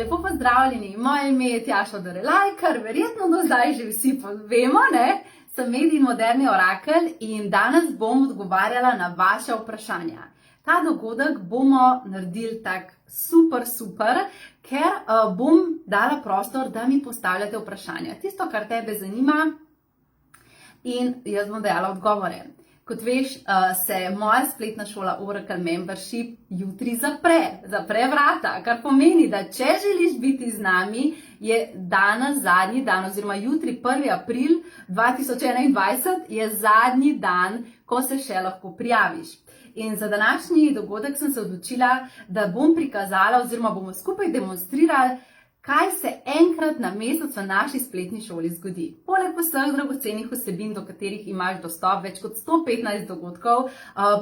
lepo pozdravljeni, moje ime je Tjaša Dorelaj, kar verjetno do zdaj že vsi vemo, ne? Sem medij in moderni orakelj in danes bom odgovarjala na vaše vprašanja. Ta dogodek bomo naredili tak super, ker bom dala prostor, da mi postavljate vprašanja. Tisto, kar tebe zanima in jaz bom dajala odgovore. Kot veš, se moja spletna šola Oracle Membership jutri zapre vrata, kar pomeni, da če želiš biti z nami, je danes zadnji dan, oziroma jutri 1. april 2021 je zadnji dan, ko se še lahko prijaviš. In za današnji dogodek sem se odločila, da bom prikazala oziroma bomo skupaj demonstrirali, kaj se enkrat na mesec v naši spletni šoli zgodi. Poleg vseh dragocenih vsebin, do katerih imaš dostop, več kot 115 dogodkov,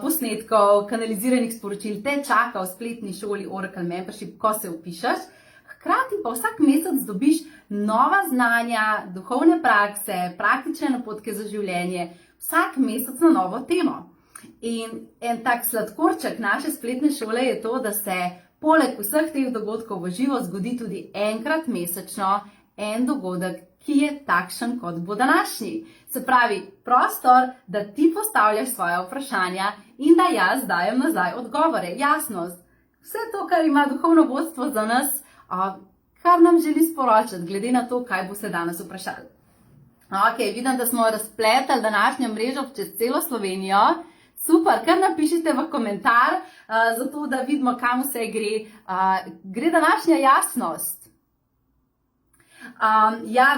posnetkov, kanaliziranih sporočil te čaka v spletni šoli Oracle Membership, ko se vpišeš. Hkrati pa vsak mesec dobiš nova znanja, duhovne prakse, praktične napotke za življenje, vsak mesec na novo temo. In en tak sladkorček naše spletne šole je to, da se poleg vseh teh dogodkov v živo zgodi tudi enkrat mesečno en dogodek, ki je takšen, kot bo današnji. Se pravi, prostor, da ti postavljaš svoje vprašanja in da jaz dajem nazaj odgovore. Jasnost, vse to, kar ima duhovno vodstvo za nas, kar nam želi sporočati, glede na to, kaj bo se danes vprašali. Ok, vidim, da smo razpletali današnjo mrežo čez celo Slovenijo. Super, kar napišite v komentar, zato da vidimo, kam vse gre. Gre današnja jasnost.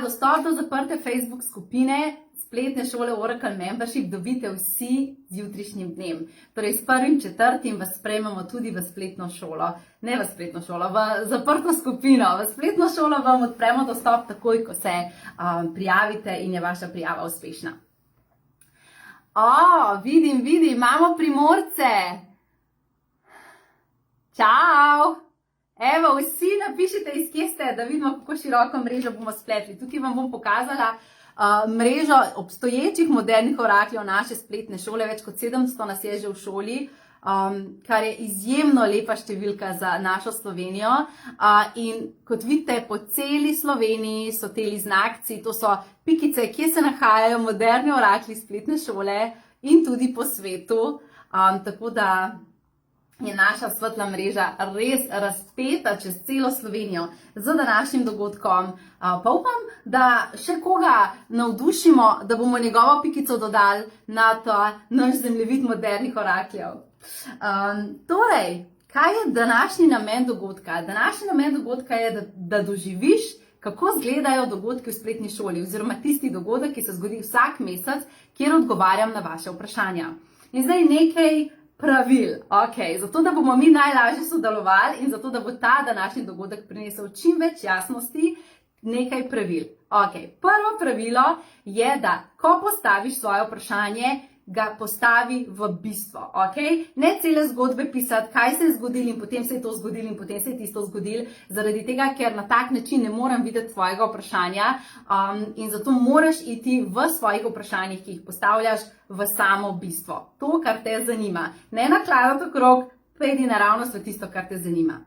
Dostop do zaprte Facebook skupine spletne šole Oracle Membership dobite vsi z jutrišnjim dnem. Torej, s 1.4. vas sprejmemo tudi v spletno šolo. Ne v spletno šolo, v zaprto skupino. V spletno šolo vam odpremo dostop takoj, ko se prijavite in je vaša prijava uspešna. Vidim, imamo Primorce. Čau! Evo, vsi napišite, iz kje ste, da vidimo, kako široko mrežo bomo spletli. Tukaj vam bom pokazala mrežo obstoječih modernih orakljev naše spletne šole. Več kot 700 nas je že v šoli, kar je izjemno lepa številka za našo Slovenijo. In kot vidite, po celi Sloveniji so teli znakci, to so pikice, kje se nahajajo moderni orakli spletne šole in tudi po svetu. Tako da je naša svetla mreža res razpeta čez celo Slovenijo z današnjim dogodkom. Pa upam, da še koga navdušimo, da bomo njegovo pikico dodali na ta naš zemljevid modernih orakljev. Torej, kaj je današnji namen dogodka? Današnji namen dogodka je, da doživiš, kako izgledajo dogodki v spletni šoli, oziroma tisti dogodek, ki se zgodi vsak mesec, kjer odgovarjam na vaše vprašanja. In zdaj nekaj pravil, zato da bomo mi najlažje sodelovali in zato da bo ta današnji dogodek prinesel čim več jasnosti, nekaj pravil. Prvo pravilo je, da ko postaviš svoje vprašanje, ga postavi v bistvo, Ne cele zgodbe pisati, kaj se je zgodilo in potem se je to zgodilo in potem se je tisto zgodilo, zaradi tega, ker na tak način ne morem videti tvojega vprašanja in zato moraš iti v svojih vprašanjih, ki jih postavljaš, v samo bistvo. To, kar te zanima. Ne nakladati okrog, pejdi naravnost v tisto, kar te zanima,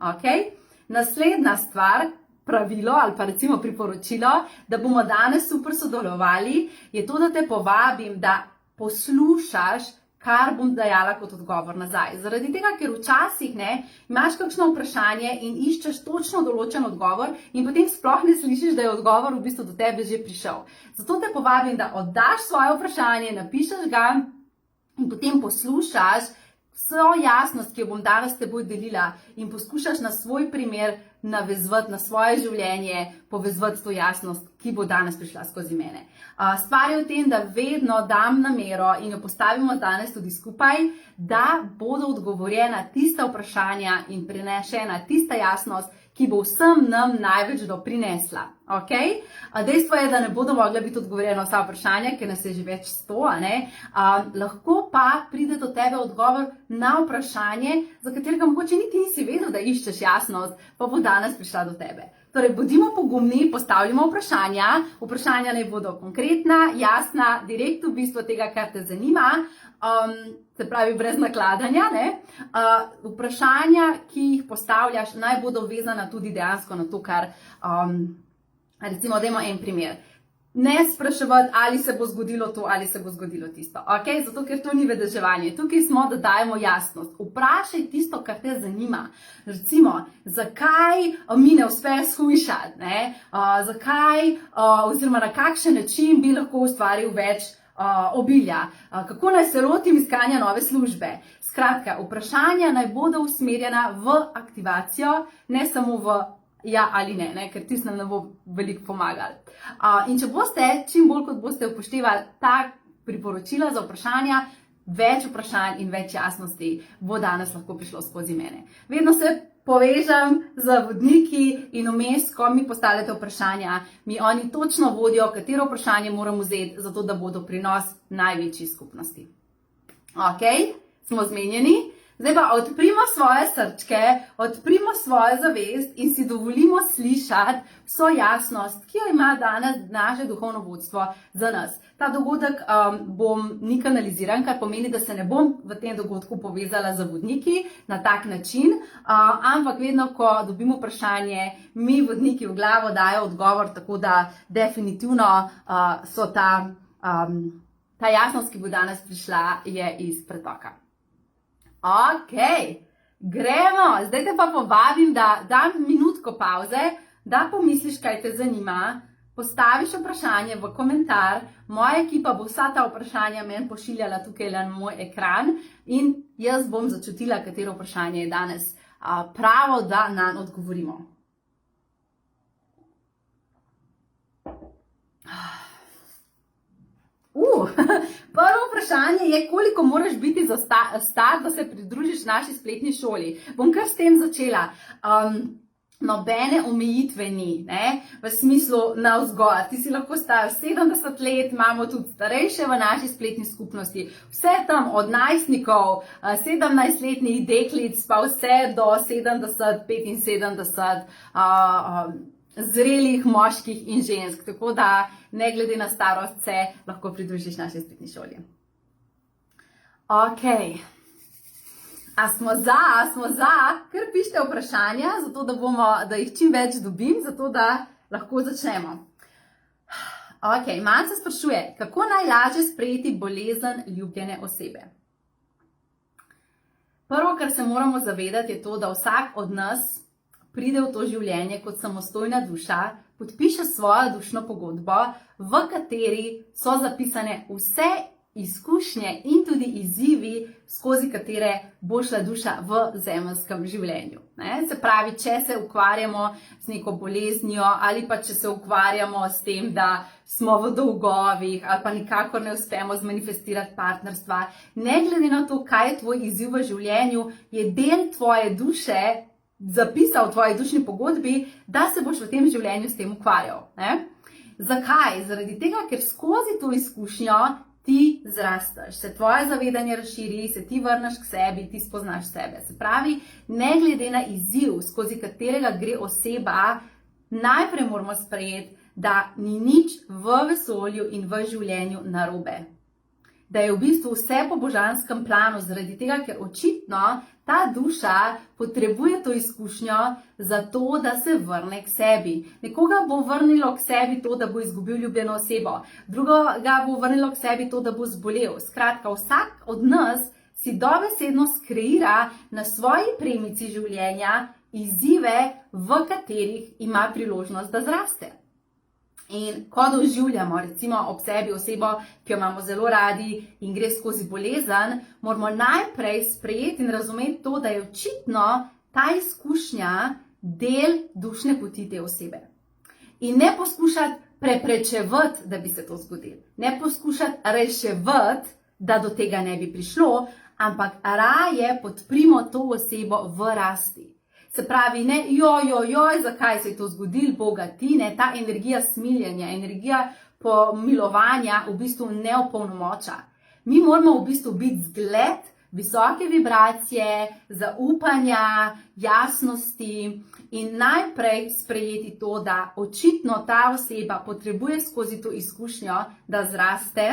Naslednja stvar, pravilo ali pa recimo priporočilo, da bomo danes super sodelovali, je to, da te povabim, da poslušaš, kar bom dajala kot odgovor nazaj. Zaradi tega, ker včasih imaš kakšno vprašanje in iščeš točno določen odgovor in potem sploh ne slišiš, da je odgovor v bistvu do tebe že prišel. Zato te povabim, da oddaš svoje vprašanje, napišeš ga in potem poslušaš vso jasnost, ki jo bom danes s teboj delila in poskušaš na svoj primer navezvati na svoje življenje, povezvati to jasnost, ki bo danes prišla skozi mene. Stvar je v tem, da vedno dam namero in jo postavimo danes tudi skupaj, da bodo odgovorjena tista vprašanja in prinešena tista jasnost, ki bo vsem nam največ doprinesla. Dejstvo je, da ne bodo mogla biti odgovorjena vsa vprašanja, ker nas je že več 100, lahko pa pride do tebe odgovor na vprašanje, za katerega mogoče niti nisi vedel, da iščeš jasnost, pa bo danes prišla do tebe. Torej, bodimo pogumni, postavljamo vprašanja. Vprašanja naj bodo konkretna, jasna, direkt v bistvo tega, kar te zanima. se pravi brez nakladanja, ne? Vprašanja, ki jih postavljaš, naj bodo vezana tudi dejansko na to, kar, recimo, dajmo en primer. Ne spraševati, ali se bo zgodilo to, ali se bo zgodilo tisto. Okay? Zato, ker to ni vedeževanje. Tukaj smo, da dajemo jasnost. Vprašaj tisto, kar te zanima. Recimo, zakaj mi ne uspe shujšati? Zakaj, oziroma na kakšen način bi lahko ustvaril več obilja? Kako naj se lotim iskanja nove službe? Skratka, vprašanja naj bodo usmerjena v aktivacijo, ne samo v ja ali ne, ker tisto nam ne bo veliko pomagali. In če boste, čim bolj kot boste upoštevali ta priporočila za vprašanja, več vprašanj in več jasnosti bo danes lahko prišlo skozi mene. Vedno se povežem z vodniki in vmes, ko mi postavljate vprašanja, mi oni točno vodijo, katero vprašanje moram vzeti, zato da bodo prinos največji skupnosti. Ok, smo zmenjeni? Zdaj pa odprimo svoje srčke, odprimo svojo zavest in si dovolimo slišati vso jasnost, ki jo ima danes naše duhovno vodstvo za nas. Ta dogodek ni kanaliziran, kar pomeni, da se ne bom v tem dogodku povezala z vodniki na tak način, ampak vedno, ko dobimo vprašanje, mi vodniki v glavo dajo odgovor, tako da definitivno so ta jasnost, ki bo danes prišla, je iz pretoka. Ok, gremo. Zdaj te pa povabim, da dam minutko pauze, da pomisliš, kaj te zanima, postaviš vprašanje v komentar, moja ekipa bo vsa ta vprašanja meni pošiljala tukaj na moj ekran in jaz bom začutila, katero vprašanje je danes pravo, da nanj odgovorimo. Prvo vprašanje je, koliko moraš biti star, da se pridružiš naši spletni šoli. Bom kar s tem začela. Nobene omejitve ni, v smislu navzgor. Ti si lahko star 70 let, imamo tudi starejše v naši spletni skupnosti. Vse tam od najstnikov, 17-letnih deklic, pa vse do 70, 75 zrelih moških in žensk, tako da ne glede na starost se lahko pridružiš naši spletni šoli. Ok, a smo za, ker pišite vprašanja, zato da jih čim več dobim, zato da lahko začnemo. Ok, Manj se sprašuje, kako najlažje sprejeti bolezen ljubljene osebe? Prvo, kar se moramo zavedati, je to, da vsak od nas pride v to življenje kot samostojna duša, podpiše svojo dušno pogodbo, v kateri so zapisane vse izkušnje in tudi izzivi, skozi katere bo šla duša v zemeljskem življenju. Se pravi, če se ukvarjamo z neko boleznijo ali pa če se ukvarjamo s tem, da smo v dolgovih ali pa nikakor ne uspemo zmanifestirati partnerstva, ne glede na to, kaj je tvoj izziv v življenju, je del tvoje duše zapisal v tvoji dušni pogodbi, da se boš v tem življenju s tem ukvarjal. Zakaj? Zaradi tega, ker skozi to izkušnjo ti zrasteš, se tvoje zavedanje razširi, se ti vrneš k sebi, ti spoznaš sebe. Se pravi, ne glede na izziv, skozi katerega gre oseba, najprej moramo sprejeti, da ni nič v vesolju in v življenju narobe. Da je v bistvu vse po božanskem planu, zaradi tega, ker očitno ta duša potrebuje to izkušnjo za to, da se vrne k sebi. Nekoga bo vrnilo k sebi to, da bo izgubil ljubljeno osebo, drugoga bo vrnilo k sebi to, da bo zbolel. Skratka, vsak od nas si dobesedno skreira na svoji premici življenja izzive, v katerih ima priložnost, da zraste. In ko doživljamo recimo ob sebi osebo, ki jo imamo zelo radi in gre skozi bolezen, moramo najprej sprejeti in razumeti to, da je očitno ta izkušnja del dušne poti te osebe. In ne poskušati preprečevati, da bi se to zgodilo. Ne poskušati reševati, da do tega ne bi prišlo, ampak raje podprimo to osebo v rasti. Se pravi, ne joj, zakaj se je to zgodilo, Boga ti, ne, ta energija smiljenja, energija pomilovanja v bistvu ne opolnomoča. Mi moramo v bistvu biti zgled visoke vibracije, zaupanja, jasnosti in najprej sprejeti to, da očitno ta oseba potrebuje skozi to izkušnjo, da zraste,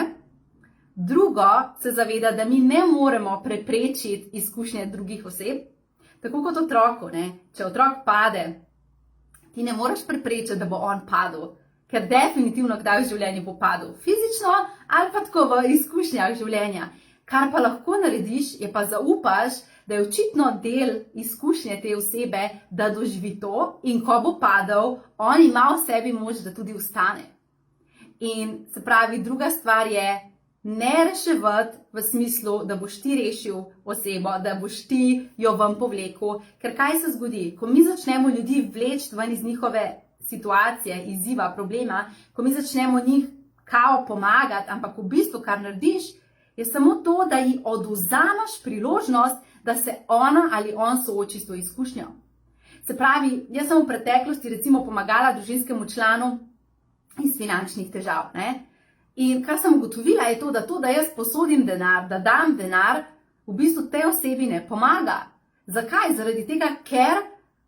Drugo, se zaveda, da mi ne moremo preprečiti izkušnje drugih oseb, tako kot otroku, ne? Če otrok pade, ti ne moreš preprečiti, da bo on padel, ker definitivno kdaj v življenju bo padel, fizično ali pa tako v izkušnjah življenja. Kar pa lahko narediš, je pa zaupaš, da je očitno del izkušnje te osebe, da doživi to in ko bo padel, on ima v sebi moč, da tudi vstane. In se pravi, druga stvar je, ne reševati v smislu, da boš ti rešil osebo, da boš ti jo ven povlekel, ker kaj se zgodi? Ko mi začnemo ljudi vleči ven iz njihove situacije, izziva, problema, ko mi začnemo njih kao pomagati, ampak v bistvu, kar narediš, je samo to, da ji odvzameš priložnost, da se ona ali on sooči s to izkušnjo. Se pravi, jaz sem v preteklosti recimo pomagala družinskemu članu iz finančnih težav, ne? In kar sem ugotovila je to, da jaz posodim denar, da dam denar, v bistvu tej osebi ne pomaga. Zakaj? Zaradi tega, ker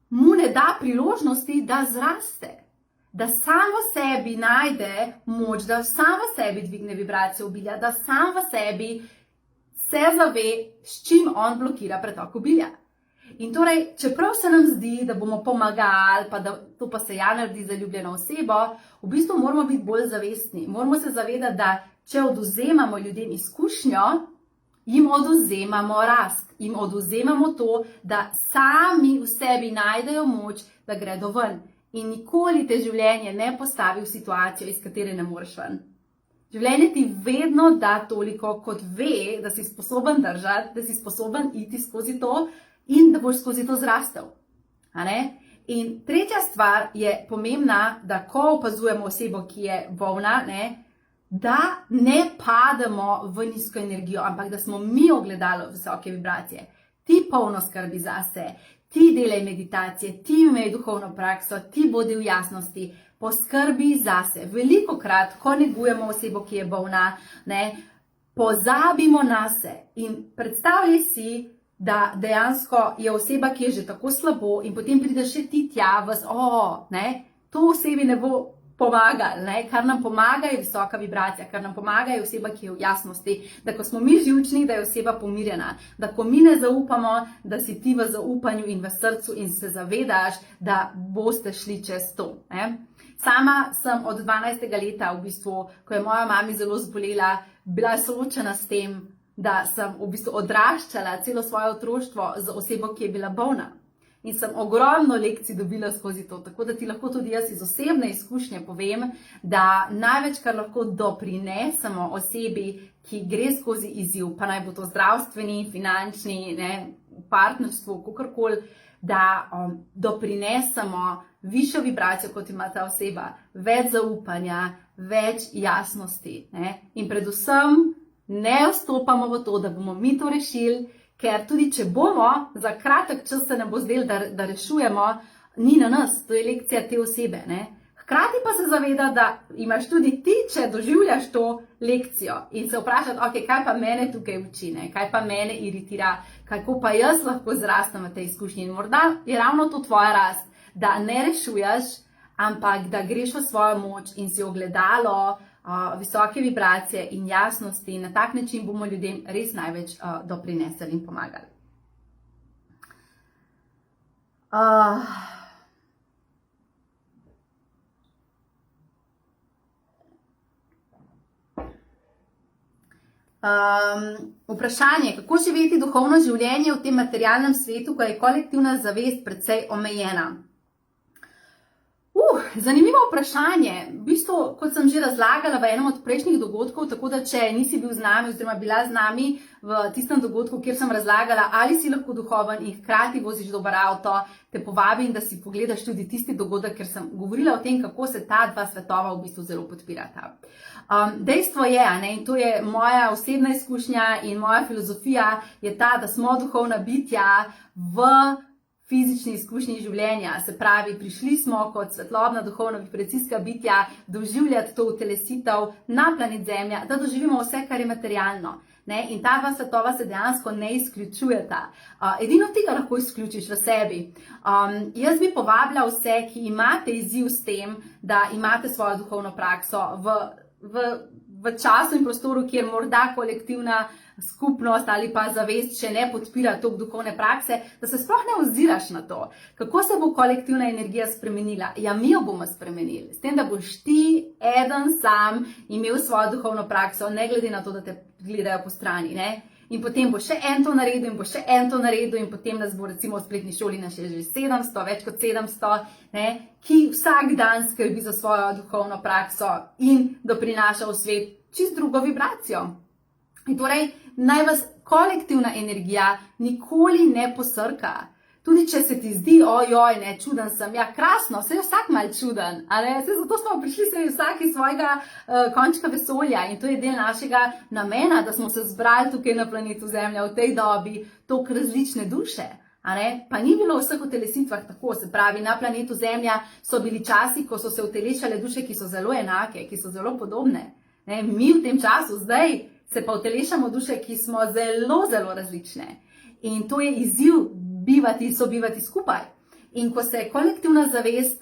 mu ne da priložnosti, da zraste. Da sam v sebi najde moč, da sam v sebi dvigne vibracijo obilja, da sam v sebi se zave, s čim on blokira pretok obilja. In torej, čeprav se nam zdi, da bomo pomagali, pa da to pa se ja naredi za ljubljeno osebo, v bistvu moramo biti bolj zavestni. Moramo se zavedati, da če odvzemamo ljudem izkušnjo, jim odvzemamo rast, jim odvzemamo to, da sami v sebi najdejo moč, da gredo ven. In nikoli te življenje ne postavi v situacijo, iz katere ne moreš ven. Življenje ti vedno da toliko, kot ve, da si sposoben držati, da si sposoben iti skozi to, in da boš skozi to zrastel. In tretja stvar je pomembna, da ko opazujemo osebo, ki je bolna, da ne pademo v nizko energijo, ampak da smo mi ogledalo visoke vibracije. Ti polno skrbi zase, ti delaj meditacije, ti imej duhovno prakso, ti bodi v jasnosti, poskrbi zase. Velikokrat, ko negujemo osebo, ki je bolna, pozabimo nase in predstavljaj si, da dejansko je oseba, ki je že tako slabo in potem pride še ti tja, to osebi ne bo pomagalo, kar nam pomaga je visoka vibracija, kar nam pomaga je oseba, ki je v jasnosti, da ko smo mi živčni, da je oseba pomirjena, da ko mi ne zaupamo, da si ti v zaupanju in v srcu in se zavedaš, da boste šli čez to. Sama sem od 12. leta, v bistvu, ko je moja mami zelo zbolela, bila soočena s tem, da sem v bistvu odraščala celo svoje otroštvo z osebo, ki je bila bolna. In sem ogromno lekcij dobila skozi to, tako da ti lahko tudi jaz iz osebne izkušnje povem, da največ, kar lahko doprinesemo osebi, ki gre skozi izziv, pa naj bo to zdravstveni, finančni, v partnerstvu, kakorkoli, da doprinesemo višjo vibracijo, kot ima ta oseba, več zaupanja, več jasnosti. In predvsem ne vstopamo v to, da bomo mi to rešili, ker tudi če bomo, za kratek čas se nam bo zdelo, da rešujemo, ni na nas, to je lekcija te osebe. Hkrati pa se zaveda, da imaš tudi ti, če doživljaš to lekcijo in se vprašati, ok, kaj pa mene tukaj uči, kaj pa mene iritira, kako pa jaz lahko zrastem v tej izkušnji. In morda je ravno to tvoja rast, da ne rešuješ, ampak da greš v svojo moč in si ogledalo visoke vibracije in jasnosti, in na tak način bomo ljudem res največ doprinesli in pomagali. Vprašanje, kako živeti duhovno življenje v tem materialnem svetu, ko je kolektivna zavest precej omejena? Zanimivo vprašanje. V bistvu, kot sem že razlagala v enem od prejšnjih dogodkov, tako da če nisi bil z nami oziroma bila z nami v tistem dogodku, kjer sem razlagala, ali si lahko duhoven in hkrati voziš dober avto, te povabim, da si pogledaš tudi tisti dogodek, ker sem govorila o tem, kako se ta dva svetova v bistvu zelo podpirata. Dejstvo je, in to je moja osebna izkušnja in moja filozofija, je ta, da smo duhovna bitja v fizični izkušnji življenja. Se pravi, prišli smo kot svetlobna duhovna vibracijska bitja doživljati to utelesitev na planet Zemlja, da doživimo vse, kar je materialno. In ta dva svetova se dejansko ne izključujeta. Edino tega lahko izključiš v sebi. Jaz bi povabila vse, ki imate izziv s tem, da imate svojo duhovno prakso v v času in prostoru, kjer morda kolektivna skupnost ali pa zavest še ne podpira tok duhovne prakse, da se sploh ne oziraš na to, kako se bo kolektivna energija spremenila. Ja, mi jo bomo spremenili, s tem, da boš ti eden sam imel svojo duhovno prakso, ne glede na to, da te gledajo po strani, ne? In potem bo še en to naredil in bo še en to naredil in potem nas bo recimo v spletni šoli nas je že 700, več kot 700, ne? Ki vsak dan skrbi za svojo duhovno prakso in doprinaša v svet čist drugo vibracijo. In torej, naj vas kolektivna energija nikoli ne posrka. Tudi če se ti zdi, ojoj, ne, čuden sem, ja, krasno, se je vsak mal čuden, ali se zato smo prišli se vsak iz svojega končka vesolja in to je del našega namena, da smo se zbrali tukaj na planetu Zemlja v tej dobi, toliko različne duše. Pa ni bilo v vseh utelesitvah tako, se pravi, na planetu Zemlja so bili časi, ko so se utelešale duše, ki so zelo enake, ki so zelo podobne. Ne? Mi v tem času zdaj se pa utelešamo duše, ki smo zelo, zelo različne. In to je izziv sobivati skupaj. In ko se kolektivna zavest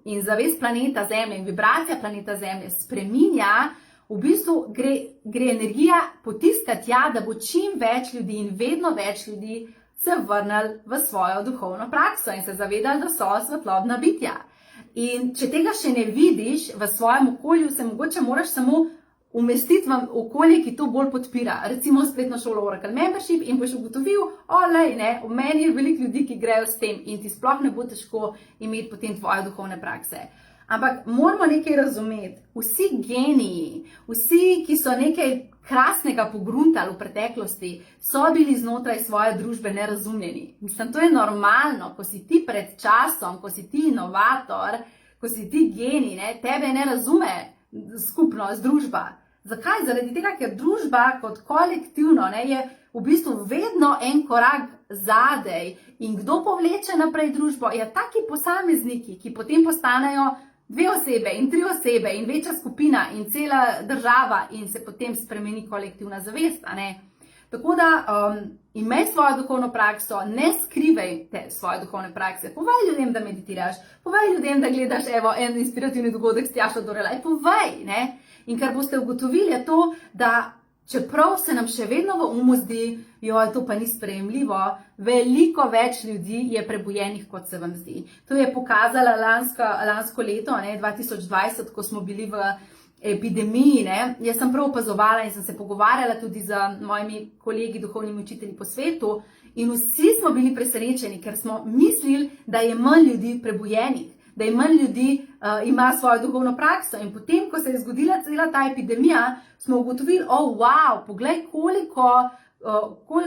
in zavest planeta Zemlje in vibracija planeta Zemlje spreminja, v bistvu gre energija potiskati tja, da bo čim več ljudi in vedno več ljudi se vrnili v svojo duhovno prakso in se zavedali, da so svetlobna bitja. In če tega še ne vidiš v svojem okolju, se mogoče moraš samo umestiti v okolje, ki to bolj podpira. Recimo spletno šolo Oracle Membership in boš ugotovil, v meni je veliko ljudi, ki grejo s tem in ti sploh ne bo težko imeti potem tvoje duhovne prakse. Ampak moramo nekaj razumeti. Vsi geniji, vsi, ki so nekaj krasnega pogruntali v preteklosti, so bili znotraj svoje družbe nerazumljeni. Mislim, to je normalno, ko si ti pred časom, ko si ti inovator, ko si ti genij, tebe ne razume skupnost, družba. Zakaj? Zaradi tega, ker družba kot kolektivno je v bistvu vedno en korak zadej. In kdo povleče naprej družbo? Ja, taki posamezniki, ki potem postanejo 2 osebe in 3 osebe in večja skupina in cela država in se potem spremeni kolektivna zavest, Tako da imej svojo duhovno prakso, ne skrivaj svoje duhovne prakse. Povej ljudem, da meditiraš, povej ljudem, da gledaš en inspirativni dogodek s Tjašo Dorelaj, povej, In kar boste ugotovili je to, da čeprav se nam še vedno v umu zdi, to pa ni sprejemljivo, veliko več ljudi je prebujenih, kot se vam zdi. To je pokazala lansko leto, 2020, ko smo bili v epidemiji, Jaz sem prav opazovala in sem se pogovarjala tudi z mojimi kolegi, duhovnimi učitelji po svetu in vsi smo bili presenečeni, ker smo mislili, da je manj ljudi prebujenih, da je manj ljudi ima svojo duhovno prakso. In potem, ko se je zgodila cela ta epidemija, smo ugotovili, poglej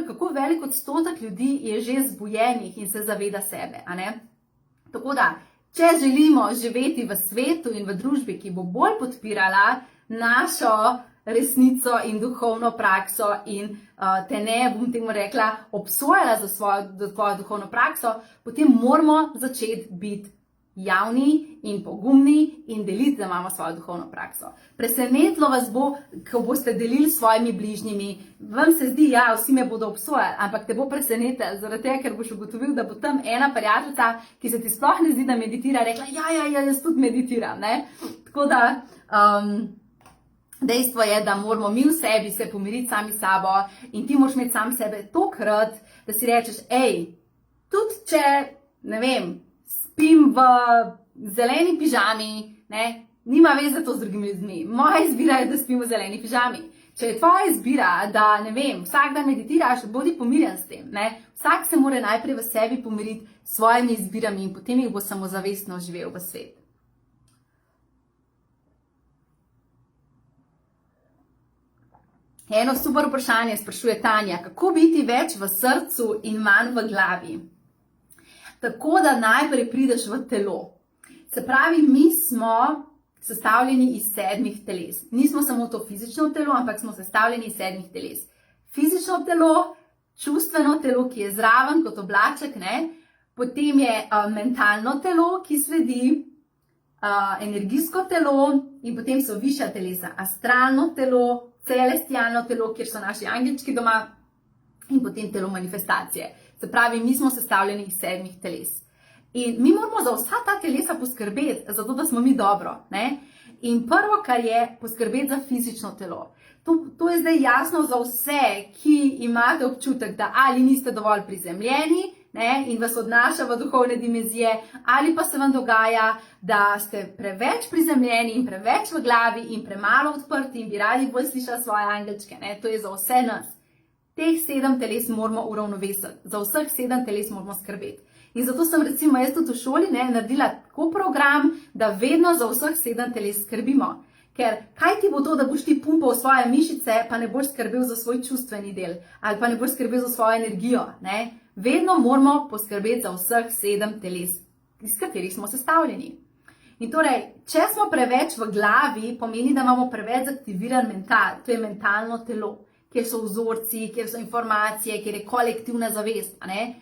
kako velik odstotek ljudi je že zbujenih in se zaveda sebe, Tako da, če želimo živeti v svetu in v družbi, ki bo bolj podpirala našo resnico in duhovno prakso in te ne, bom temu rekla, obsojala za tvojo duhovno prakso, potem moramo začeti biti javni in pogumni in deliti, da imamo svojo duhovno prakso. Presenetilo vas bo, ko boste delili s svojimi bližnjimi. Vam se zdi, vsi me bodo obsojali, ampak te bo presenetilo, zaradi tega, ker boš ugotovil, da bo tam ena prijateljica, ki se ti sploh ne zdi, da meditira, rekla, jaz tudi meditiram, Tako da, dejstvo je, da moramo mi v sebi se pomiriti sami s sabo in ti moraš imeti sam sebe tokrat, da si rečeš, tudi če, spim v zeleni pižami, nima veze to z drugimi ljudmi. Moja izbira je, da spim v zeleni pižami. Če je tvoja izbira, da, vsak dan meditiraš, bodi pomirjen s tem, Vsak se mora najprej v sebi pomiriti s svojimi izbirami in potem jih bo samozavestno živel v svet. Eno super vprašanje sprašuje Tanja, kako biti več v srcu in manj v glavi? Tako da najprej prideš v telo. Se pravi, mi smo sestavljeni iz 7 teles. Nismo samo to fizično telo, ampak smo sestavljeni iz 7 teles. Fizično telo, čustveno telo, ki je zraven kot oblaček, Potem je mentalno telo, ki sledi, energijsko telo in potem so višja telesa. Astralno telo, celestialno telo, kjer so naši angelčki doma in potem telo manifestacije. Se pravi, mi smo sestavljeni iz 7 teles. In mi moramo za vsa ta telesa poskrbeti, zato da smo mi dobro, In prvo, kar je, poskrbeti za fizično telo. To je zdaj jasno za vse, ki imate občutek, da ali niste dovolj prizemljeni, ne, in vas odnaša v duhovne dimenzije, ali pa se vam dogaja, da ste preveč prizemljeni in preveč v glavi in premalo odprti in bi radi bolj slišali svoje angelčke. Ne. To je za vse nas. Teh 7 teles moramo uravnovesiti. Za vseh 7 teles moramo skrbeti. In zato sem recimo jaz tudi v šoli naredila tako program, da vedno za vseh 7 teles skrbimo. Ker kaj ti bo to, da boš ti pumpal svoje mišice, pa ne boš skrbel za svoj čustveni del, ali pa ne boš skrbel za svojo energijo, ne? Vedno moramo poskrbeti za vseh 7 teles, iz katerih smo sestavljeni. In torej, če smo preveč v glavi, pomeni, da imamo preveč aktiviran mental, to je mentalno telo, kjer so vzorci, kjer so informacije, kjer je kolektivna zavest, ne?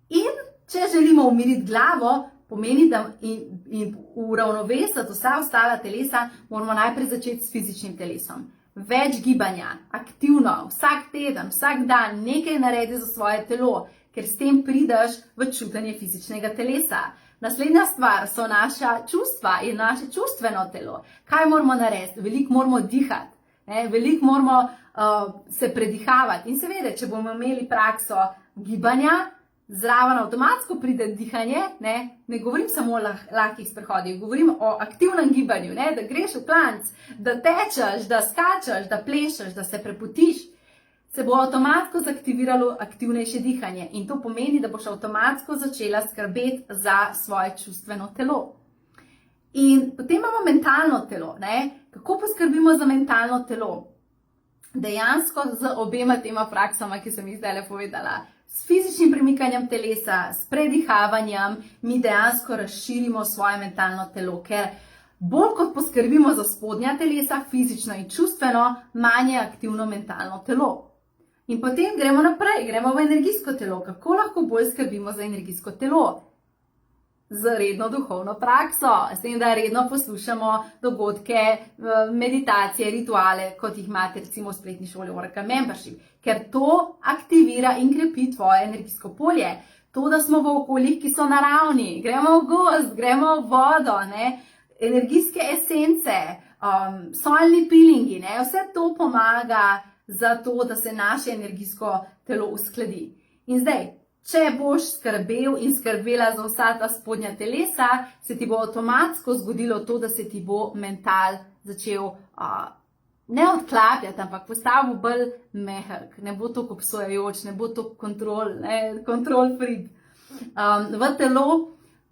In če želimo umiriti glavo, pomeni, da in uravnovesiti vsa ostala telesa, moramo najprej začeti s fizičnim telesom. Več gibanja, aktivno, vsak teden, vsak dan nekaj naredi za svoje telo, ker s tem prideš v čutenje fizičnega telesa. Naslednja stvar so naša čustva in naše čustveno telo. Kaj moramo narediti? Veliko moramo dihati, veliko moramo se predihavati. In seveda, če bomo imeli prakso gibanja, zraven avtomatsko pride dihanje, ne govorim samo o lahkih sprehodih, govorim o aktivnem gibanju, da greš v klanc, da tečeš, da skačeš, da plešeš, da se preputiš, se bo avtomatsko zaktiviralo aktivnejše dihanje in to pomeni, da boš avtomatsko začela skrbeti za svoje čustveno telo. In potem imamo mentalno telo, kako poskrbimo za mentalno telo? Dejansko z obema tema praksama, ki sem jih zdaj povedala, s fizičnim premikanjem telesa, s predihavanjem, mi dejansko razširimo svoje mentalno telo, ker bolj kot poskrbimo za spodnja telesa, fizično in čustveno, manj je aktivno mentalno telo. In potem gremo naprej, gremo v energijsko telo. Kako lahko bolj skrbimo za energijsko telo? Z redno duhovno prakso, s tem, da redno poslušamo dogodke, meditacije, rituale, kot jih imate recimo v spletni šoli Oracle Membership, ker to aktivira in krepi tvoje energijsko polje. To, da smo v okoljih, ki so naravni, gremo v gozd, gremo v vodo, energijske esence, solni pilingi, vse to pomaga za to, da se naše energijsko telo uskladi. In zdaj, če boš skrbel in skrbela za vsa ta spodnja telesa, se ti bo avtomatsko zgodilo to, da se ti bo mental začel ne odklapljati, ampak postavil bolj mehek, ne bo toliko obsojajoč, ne bo toliko control freak. V telo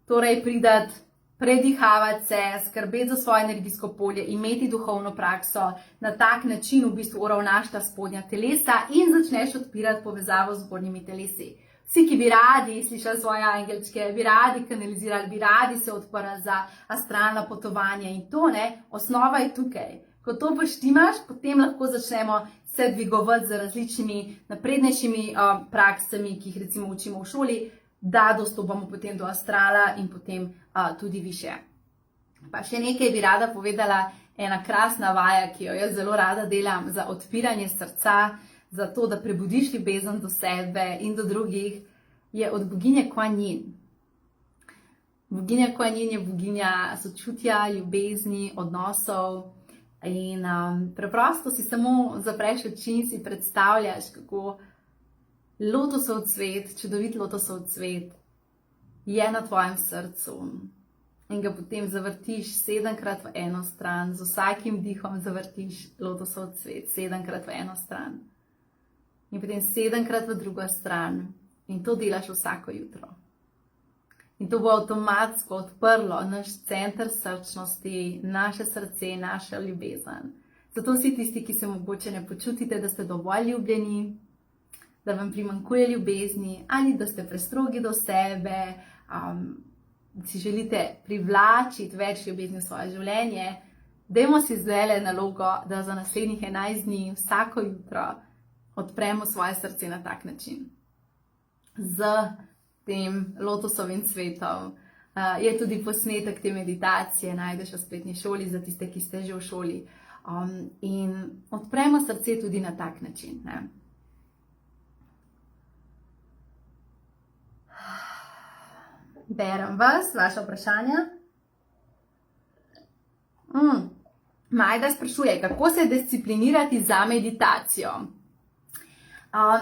torej pridati, predihavati se, skrbeti za svoje energijsko polje, imeti duhovno prakso, na tak način v bistvu uravnaš ta spodnja telesa in začneš odpirati povezavo z zgornjimi telesi. Vsi, ki bi radi slišali svoje angelčke, bi radi kanalizirali, bi radi se odprli za astralna potovanja in to, osnova je tukaj. Ko to poštimaš, potem lahko začnemo se dvigovati z različnimi naprednejšimi praksami, ki jih recimo učimo v šoli, da dostopamo potem do astrala in potem tudi više. Pa še nekaj bi rada povedala, ena krasna vaja, ki jo jaz zelo rada delam za odpiranje srca, za to, da prebudiš ljubezen do sebe in do drugih, je od boginje Kuan Yin. Boginja Kuan Yin je boginja sočutja, ljubezni, odnosov in preprosto si samo zapreš oči in si predstavljaš, kako lotosov cvet, čudovit lotosov cvet je na tvojem srcu in ga potem zavrtiš 7-krat v eno stran, z vsakim dihom zavrtiš lotosov cvet 7-krat v eno stran. In potem 7-krat v drugo stran. In to delaš vsako jutro. In to bo avtomatsko odprlo naš center srčnosti, naše srce, našo ljubezen. Zato vsi tisti, ki se mogoče ne počutite, da ste dovolj ljubljeni, da vam primanjkuje ljubezni ali da ste prestrogi do sebe, si želite privlačiti več ljubezni v svoje življenje, dajmo si zdajle nalogo, da za naslednjih 11 dni vsako jutro odpremo svoje srce na tak način. Z tem lotosovim cvetom. Je tudi posnetek te meditacije, najdeš v spletni šoli za tiste, ki ste že v šoli. In odpremo srce tudi na tak način. Berem vas, vaša vprašanja. Majda sprašuje, kako se disciplinirati za meditacijo.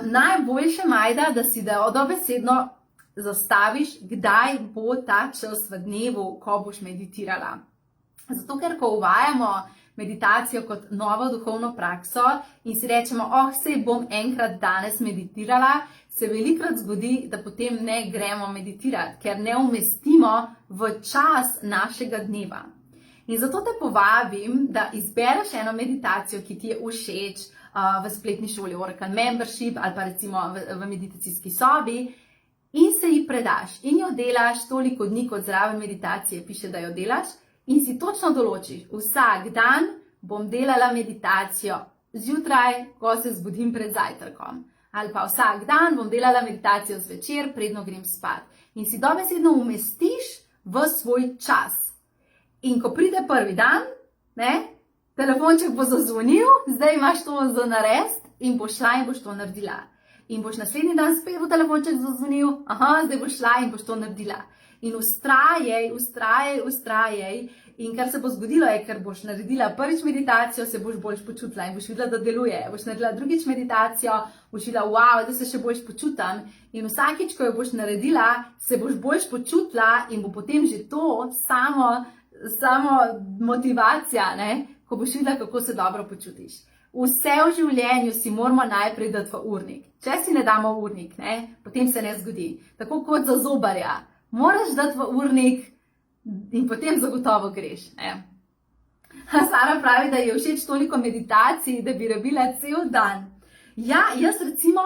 Najboljše, Majda, da si dobesedno zastaviš, kdaj bo ta čas v dnevu, ko boš meditirala. Zato, ker ko uvajamo meditacijo kot novo duhovno prakso in si rečemo, sej bom enkrat danes meditirala, se velikokrat zgodi, da potem ne gremo meditirati, ker ne umestimo v čas našega dneva. In zato te povabim, da izbereš eno meditacijo, ki ti je všeč v spletni šoli Oracle Membership ali pa recimo v meditacijski sobi in se ji predaš in jo delaš toliko dni, kot zraven meditacije piše, da jo delaš in si točno določiš, vsak dan bom delala meditacijo zjutraj, ko se zbudim pred zajtrkom. Ali pa vsak dan bom delala meditacijo zvečer, predno grem spat. In si dobesedno umestiš v svoj čas. In ko pride prvi dan, telefonček bo zazvonil, zdaj imaš to za narediti in boš šla in boš to naredila. In boš naslednji dan spet v telefonček zazvonil, zdaj boš šla in boš to naredila. In ustrajaj. In kar se bo zgodilo je, ker boš naredila prvič meditacijo, se boš boljš počutila in boš videla, da deluje. Boš naredila drugič meditacijo, boš videla, wow, da se še boljš počutam. In vsakič, ko jo boš naredila, se boš boljš počutila in bo potem že to samo motivacija, ko boš videla, kako se dobro počutiš. Vse v življenju si moramo najprej dati v urnik. Če si ne damo v urnik, potem se ne zgodi. Tako kot za zobarja. Moraš dati v urnik in potem zagotovo greš. Sara pravi, da je všeč toliko meditacij, da bi rabila cel dan. Ja, jaz recimo,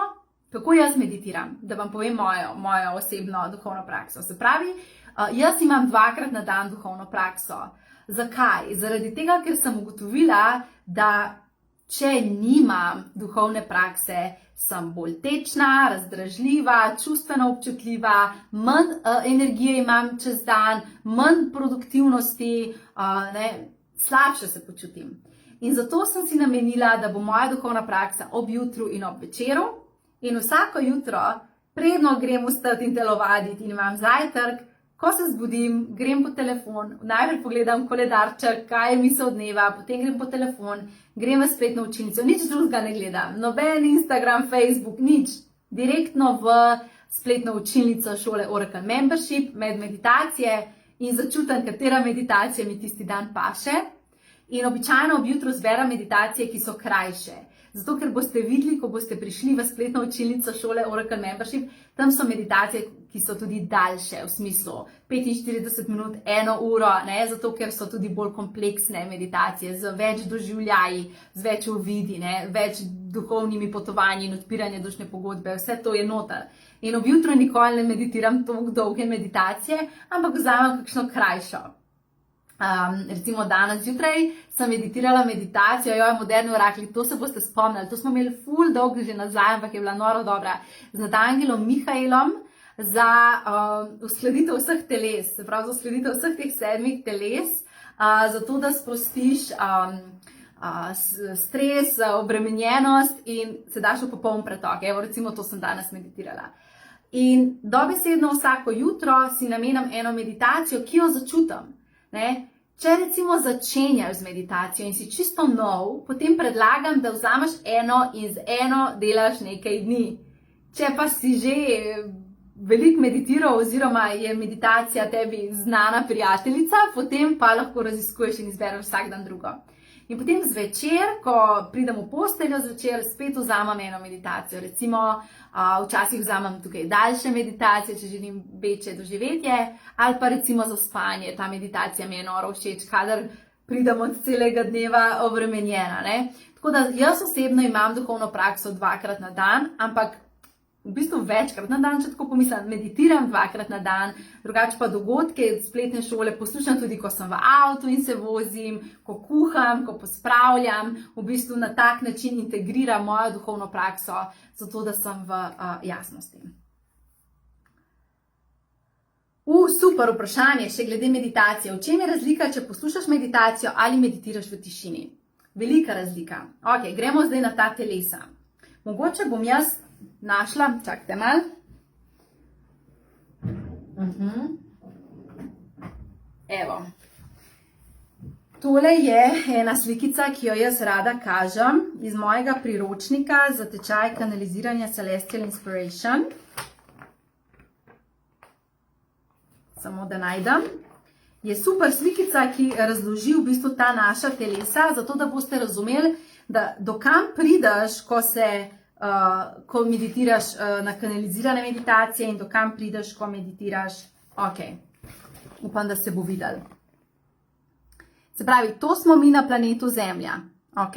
kako jaz meditiram, da vam povem mojo osebno duhovno prakso. Se pravi, jaz imam 2-krat na dan duhovno prakso. Zakaj? Zaradi tega, ker sem ugotovila, da če nimam duhovne prakse, sem bolj tečna, razdražljiva, čustveno občutljiva, manj energije imam čez dan, manj produktivnosti, slabše se počutim. In zato sem si namenila, da bo moja duhovna praksa ob jutru in ob večeru. In vsako jutro, predno grem vstati in telovaditi in imam zajtrk, ko se zbudim, grem po telefon, najprej pogledam koledarček, kaj je misel dneva, potem grem po telefon, grem v spletno učilnico, nič drugega ne gledam, noben Instagram, Facebook, nič. Direktno v spletno učilnico šole Oracle Membership, med meditacije in začutim, katera meditacija mi tisti dan paše. In običajno ob jutru zberem meditacije, ki so krajše. Zato, ker boste videli, ko boste prišli v spletno učilnico šole Oracle Membership, tam so meditacije, ki so tudi daljše, v smislu 45 minut, 1 uro, zato, ker so tudi bolj kompleksne meditacije, z več doživljaji, z več uvidi, več duhovnimi potovanji in odpiranje dušne pogodbe, vse to je noter. In ob jutru nikoli ne meditiram toliko dolge meditacije, ampak vzamem kakšno krajšo. Recimo danes zjutraj sem meditirala meditacijo, moderni orakli, to se boste spomnili, to smo imeli ful dolgo že nazaj, ampak je bila noro dobra, z nadangelom Mihaelom za uskladitev vseh teles, se pravi za uskladitev vseh teh 7 teles, zato da sprostiš stres, obremenjenost in se daš v popoln pretok. Evo, recimo to sem danes meditirala. In dobesedno vsako jutro si namenim eno meditacijo, ki jo začutim. Če recimo začenjaš z meditacijo in si čisto nov, potem predlagam, da vzameš eno in z eno delaš nekaj dni. Če pa si že veliko meditiral oziroma je meditacija tebi znana prijateljica, potem pa lahko raziskuješ in izbereš vsak dan drugo. In potem zvečer, ko pridem v posteljo zvečer, spet vzamem eno meditacijo. Recimo, včasih vzamem tukaj daljše meditacije, če želim večje doživetje, ali pa recimo za spanje. Ta meditacija mi je noro všeč, kadar pridem od celega dneva obremenjena. Tako da jaz osebno imam duhovno prakso 2-krat na dan, ampak v bistvu večkrat na dan, če tako pomislim, meditiram 2-krat na dan, drugače pa dogodke spletne šole poslušam tudi, ko sem v avtu in se vozim, ko kuham, ko pospravljam, v bistvu na tak način integriram mojo duhovno prakso, zato da sem v jasnosti. Super vprašanje, še glede meditacije. V čem je razlika, če poslušaš meditacijo ali meditiraš v tišini? Velika razlika. Ok, gremo zdaj na ta telesa. Mogoče bom jaz našla, čakajte malo. Evo. Tole je ena slikica, ki jo jaz rada kažem iz mojega priročnika za tečaj kanaliziranja Celestial Inspiration. Samo da najdem. Je super slikica, ki razloži v bistvu ta naša telesa, zato da boste razumeli, da dokam prideš, ko meditiraš na kanalizirane meditacije in dokam prideš, ko meditiraš. Ok, upam, da se bo videli. Se pravi, to smo mi na planetu Zemlja. Ok?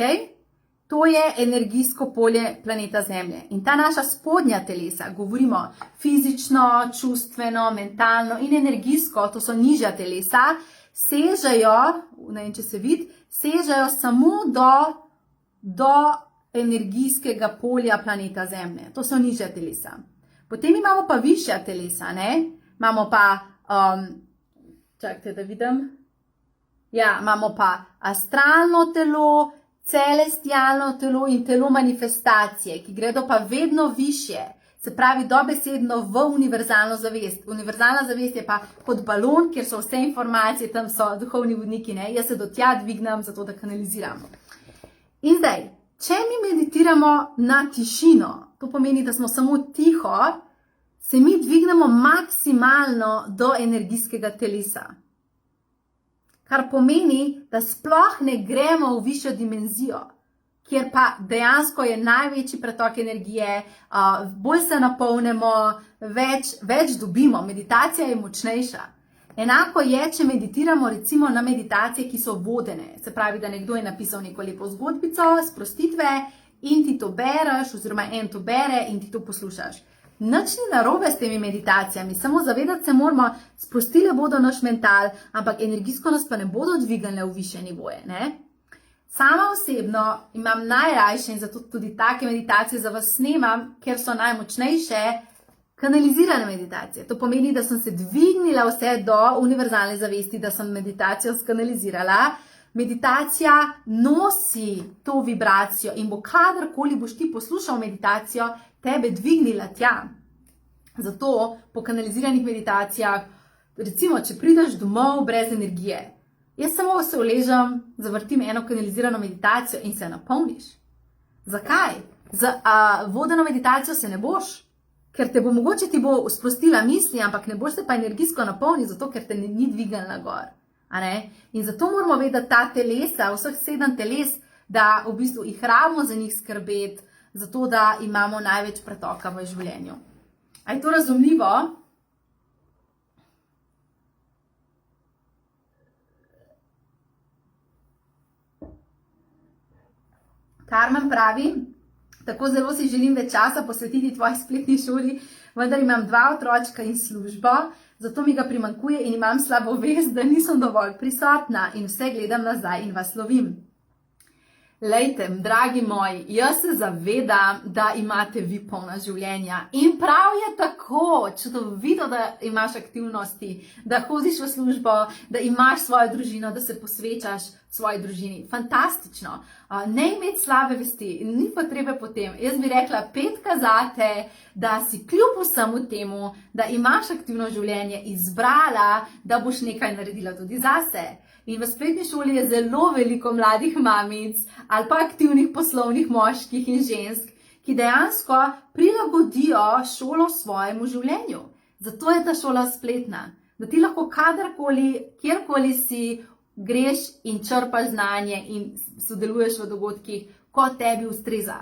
To je energijsko polje planeta Zemlje. In ta naša spodnja telesa, govorimo fizično, čustveno, mentalno in energijsko, to so nižja telesa, sežejo, ne vem, če se vidi, sežejo samo do energijskega polja planeta Zemlje. To so nižja telesa. Potem imamo pa višja telesa, ne? Imamo pa, čakajte, da vidim. Ja, imamo pa astralno telo, celestialno telo in telo manifestacije, ki gredo pa vedno višje. Se pravi, dobesedno v univerzalno zavest. Univerzalna zavest je pa kot balon, kjer so vse informacije, tam so duhovni vodniki, ne? Jaz se do tja dvignem, zato da kanaliziram. In zdaj, če mi meditiramo na tišino, to pomeni, da smo samo tiho, se mi dvignemo maksimalno do energijskega telesa. Kar pomeni, da sploh ne gremo v višjo dimenzijo, kjer pa dejansko je največji pretok energije, bolj se napolnimo, več dobimo, meditacija je močnejša. Enako je, če meditiramo recimo na meditacije, ki so vodene, se pravi, da nekdo je napisal neko lepo zgodbico, sprostitve in ti to bereš, oziroma en to bere in ti to poslušaš. Nič ni narobe s temi meditacijami, samo zavedati se moramo, sprostile bodo naš mental, ampak energijsko nas pa ne bodo dvignile v više nivoje, ne? Sama osebno imam najrajše in zato tudi take meditacije za vas snemam, ker so najmočnejše, kanalizirane meditacije. To pomeni, da sem se dvignila vse do univerzalne zavesti, da sem meditacijo skanalizirala. Meditacija nosi to vibracijo in bo kadarkoli boš ti poslušal meditacijo, tebe dvignila tja. Zato po kanaliziranih meditacijah, recimo, če prideš domov brez energije, jaz samo se uležem, zavrtim eno kanalizirano meditacijo in se napolniš. Zakaj? Za vodeno meditacijo se ne boš, ker te bo mogoče ti bo sprostila misli, ampak ne boš se pa energijsko napolnil, zato ker te ni dvignila gor. In zato moramo vedeti, da ta telesa, vseh 7 teles, da v bistvu jih rabimo za njih skrbeti, zato da imamo največ pretoka v življenju. A je to razumljivo? Karmen pravi, tako zelo si želim več časa posvetiti tvoji spletni šoli, vendar imam 2 otročka in službo, zato mi ga primanjkuje in imam slabo vest, da nisem dovolj prisotna in vse gledam nazaj in vas lovim. Lejte, dragi moji, jaz se zavedam, da imate vi polna življenja in prav je tako, čudovito, da imaš aktivnosti, da hodiš v službo, da imaš svojo družino, da se posvečaš svoji družini. Fantastično. Ne imeti slabe vesti, ni potrebe po tem. Jaz bi rekla 5 zate, da si kljub vsemu temu, da imaš aktivno življenje, izbrala, da boš nekaj naredila tudi zase. In v spletni šoli je zelo veliko mladih mamic ali pa aktivnih poslovnih moških in žensk, ki dejansko prilagodijo šolo svojemu življenju. Zato je ta šola spletna, da ti lahko kadarkoli, kjerkoli si, greš in črpaš znanje in sodeluješ v dogodkih, ko tebi ustreza.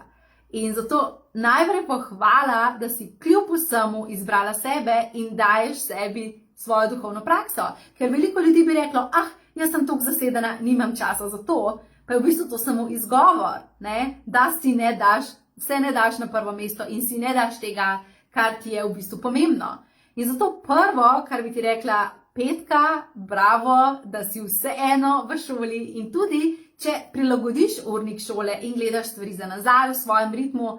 In zato najprej pohvala, da si kljub vsemu izbrala sebe in daješ sebi svojo duhovno prakso. Ker veliko ljudi bi reklo, jaz sem toliko zasedena, nimam časa za to, pa je v bistvu to samo izgovor, ne? Da si ne daš, vse ne daš na prvo mesto in si ne daš tega, kar ti je v bistvu pomembno. In zato prvo, kar bi ti rekla, 5, bravo, da si vseeno v šoli in tudi, če prilagodiš urnik šole in gledaš stvari za nazaj v svojem ritmu,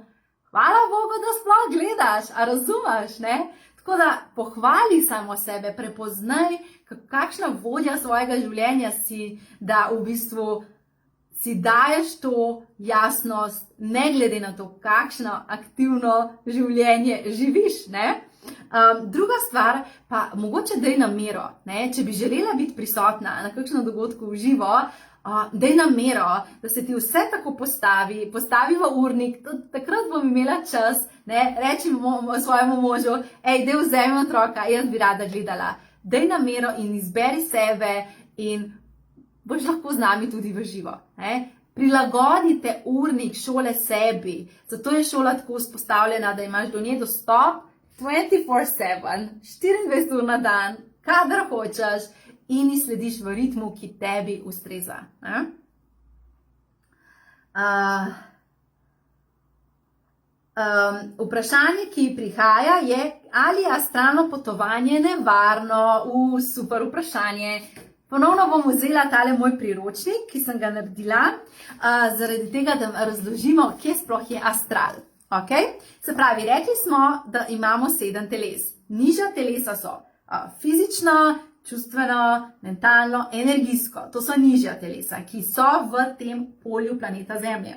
hvala Bogu, da sploh gledaš, a razumeš, ne? Tako da pohvali samo sebe, prepoznaj, kakšna vodja svojega življenja si, da v bistvu si daješ to jasnost, ne glede na to, kakšno aktivno življenje živiš, ne? Druga stvar, pa mogoče daj namero, ne? Če bi želela biti prisotna na kakšnem dogodku v živo, daj namero, da se ti vse tako postavi v urnik, takrat bom imela čas, ne, reči svojemu možu, daj vzemi otroka, jaz bi rada gledala. Daj namero in izberi sebe in boš lahko z nami tudi v živo. Prilagodite urnik šole sebi, zato je šola tako vzpostavljena, da imaš do nje dostop 24/7, 24 ur na dan, kadar hočeš in ji slediš v ritmu, ki tebi ustreza. Vprašanje, ki prihaja, je, ali je astralno potovanje nevarno? Super vprašanje. Ponovno bom vzela tale moj priročnik, ki sem ga naredila, zaradi tega, da razložimo, kje sploh je astral. Se pravi, rekli smo, da imamo 7 teles. Nižja telesa so fizično, čustveno, mentalno, energijsko. To so nižja telesa, ki so v tem polju planeta Zemlje.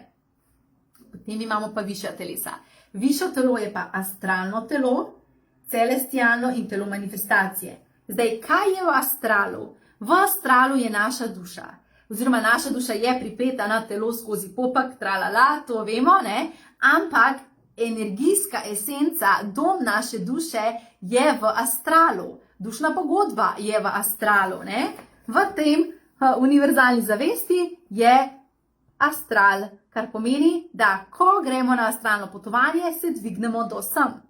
Potem imamo pa višja telesa. Višjo telo je pa astralno telo, celestialno in telo manifestacije. Zdaj, kaj je v astralu? V astralu je naša duša, oziroma naša duša je pripeta na telo skozi popek, tralala, to vemo, ne? Ampak energijska esenca, dom naše duše je v astralu. Dušna pogodba je v astralu, ne? V tem univerzalni zavesti je astral, kar pomeni, da ko gremo na astralno potovanje, se dvignemo do sem.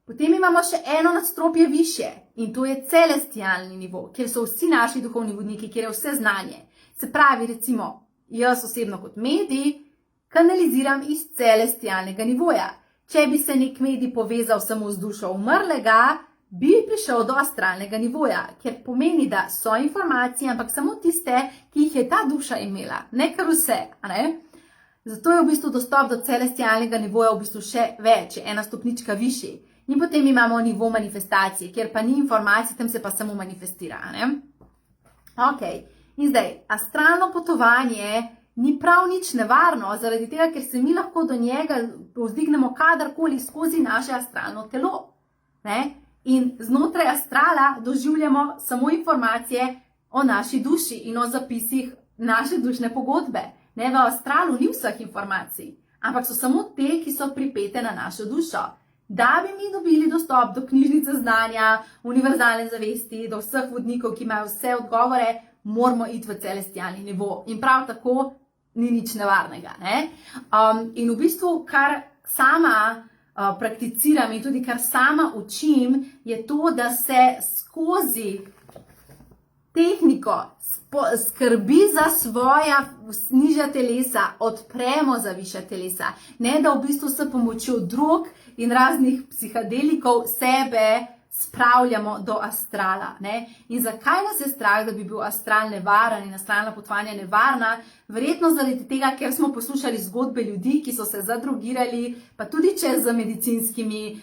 Potem imamo še eno nadstropje više in to je celestialni nivo, kjer so vsi naši duhovni vodniki, kjer je vse znanje. Se pravi, recimo, jaz osebno kot medij kanaliziram iz celestialnega nivoja. Če bi se nek medij povezal samo z dušo umrlega, bi prišel do astralnega nivoja, ker pomeni, da so informacije, ampak samo tiste, ki jih je ta duša imela, ne kar vse, ne? Zato je v bistvu dostop do celestialnega nivoja v bistvu še več, ena stopnička višji. In potem imamo nivo manifestacije, kjer pa ni informacij, tam se pa samo manifestira. In zdaj, astralno potovanje ni prav nič nevarno, zaradi tega, ker se mi lahko do njega povzdignemo kadarkoli skozi naše astralno telo. In znotraj astrala doživljamo samo informacije o naši duši in o zapisih naše dušne pogodbe. V astralu ni vseh informacij, ampak so samo te, ki so pripete na našo dušo. Da bi mi dobili dostop do knjižnice znanja, univerzalne zavesti, do vseh vodnikov, ki imajo vse odgovore, moramo iti v celestialni nivo. In prav tako ni nič nevarnega. In v bistvu, kar sama prakticiram in tudi kar sama učim, je to, da se skozi tehniko skrbi za svoja nižja telesa, odpremo za višja telesa. Ne, da v bistvu s pomočjo drog in raznih psihadelikov sebe spravljamo do astrala. In zakaj nas je strah, da bi bil astral nevaren in astralna potovanja nevarna? Verjetno zaradi tega, ker smo poslušali zgodbe ljudi, ki so se zadrogirali, pa tudi če z medicinskimi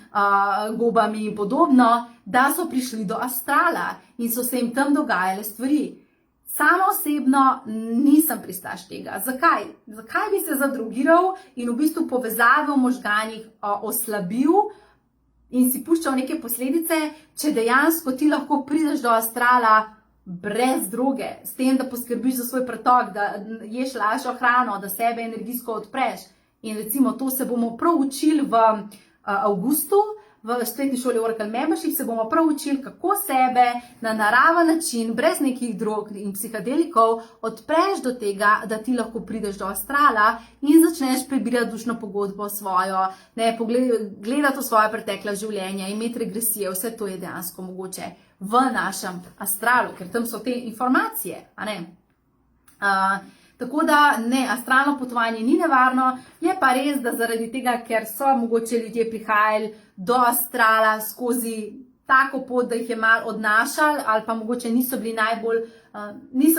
gobami in podobno, da so prišli do astrala in so se jim tam dogajale stvari. Sama osebno nisem pristaš tega. Zakaj? Zakaj bi se zadrogiral in v bistvu povezave v možganih oslabil in si puščal neke posledice, če dejansko ti lahko prideš do astrala brez droge, s tem, da poskrbiš za svoj pretok, da ješ lažjo hrano, da sebe energijsko odpreš. In recimo to se bomo prav učili v avgustu, v spletni šoli Oracle Membership se bomo prav učili, kako sebe na naraven način, brez nekih drog in psihadelikov, odpreš do tega, da ti lahko prideš do astrala in začneš prebirati dušno pogodbo svojo, gledati v svoje pretekla življenja, imeti regresije, vse to je dejansko mogoče v našem astralu, ker tam so te informacije, Tako da ne, astralno potovanje ni nevarno, je pa res, da zaradi tega, ker so mogoče ljudje prihajali do astrala skozi tako pot, da jih je malo odnašali ali pa mogoče niso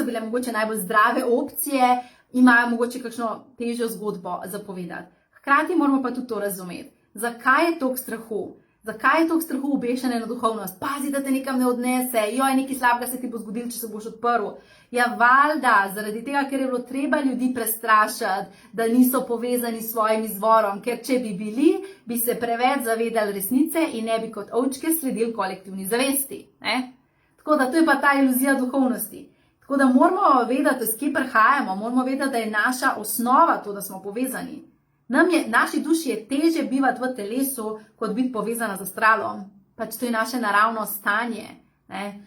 bile mogoče najbolj zdrave opcije, imajo mogoče kakšno težjo zgodbo zapovedati. Hkrati moramo pa tudi to razumeti. Zakaj je toliko strahu? Zakaj je toliko strahu obešene na duhovnost? Pazi, da te nekam ne odnese, nekaj slabega se ti bo zgodilo, če se boš odprl. Ja, valjda, zaradi tega, ker je bilo treba ljudi prestrašiti, da niso povezani s svojim izvorom, ker če bi bili, bi se preveč zavedali resnice in ne bi kot ovčke sledili kolektivni zavesti. Tako da to je pa ta iluzija duhovnosti. Tako da moramo vedeti, s kje prihajamo, moramo vedeti, da je naša osnova to, da smo povezani. Naši duši je teže bivati v telesu, kot biti povezana z astralom. Pač to je naše naravno stanje. Ne?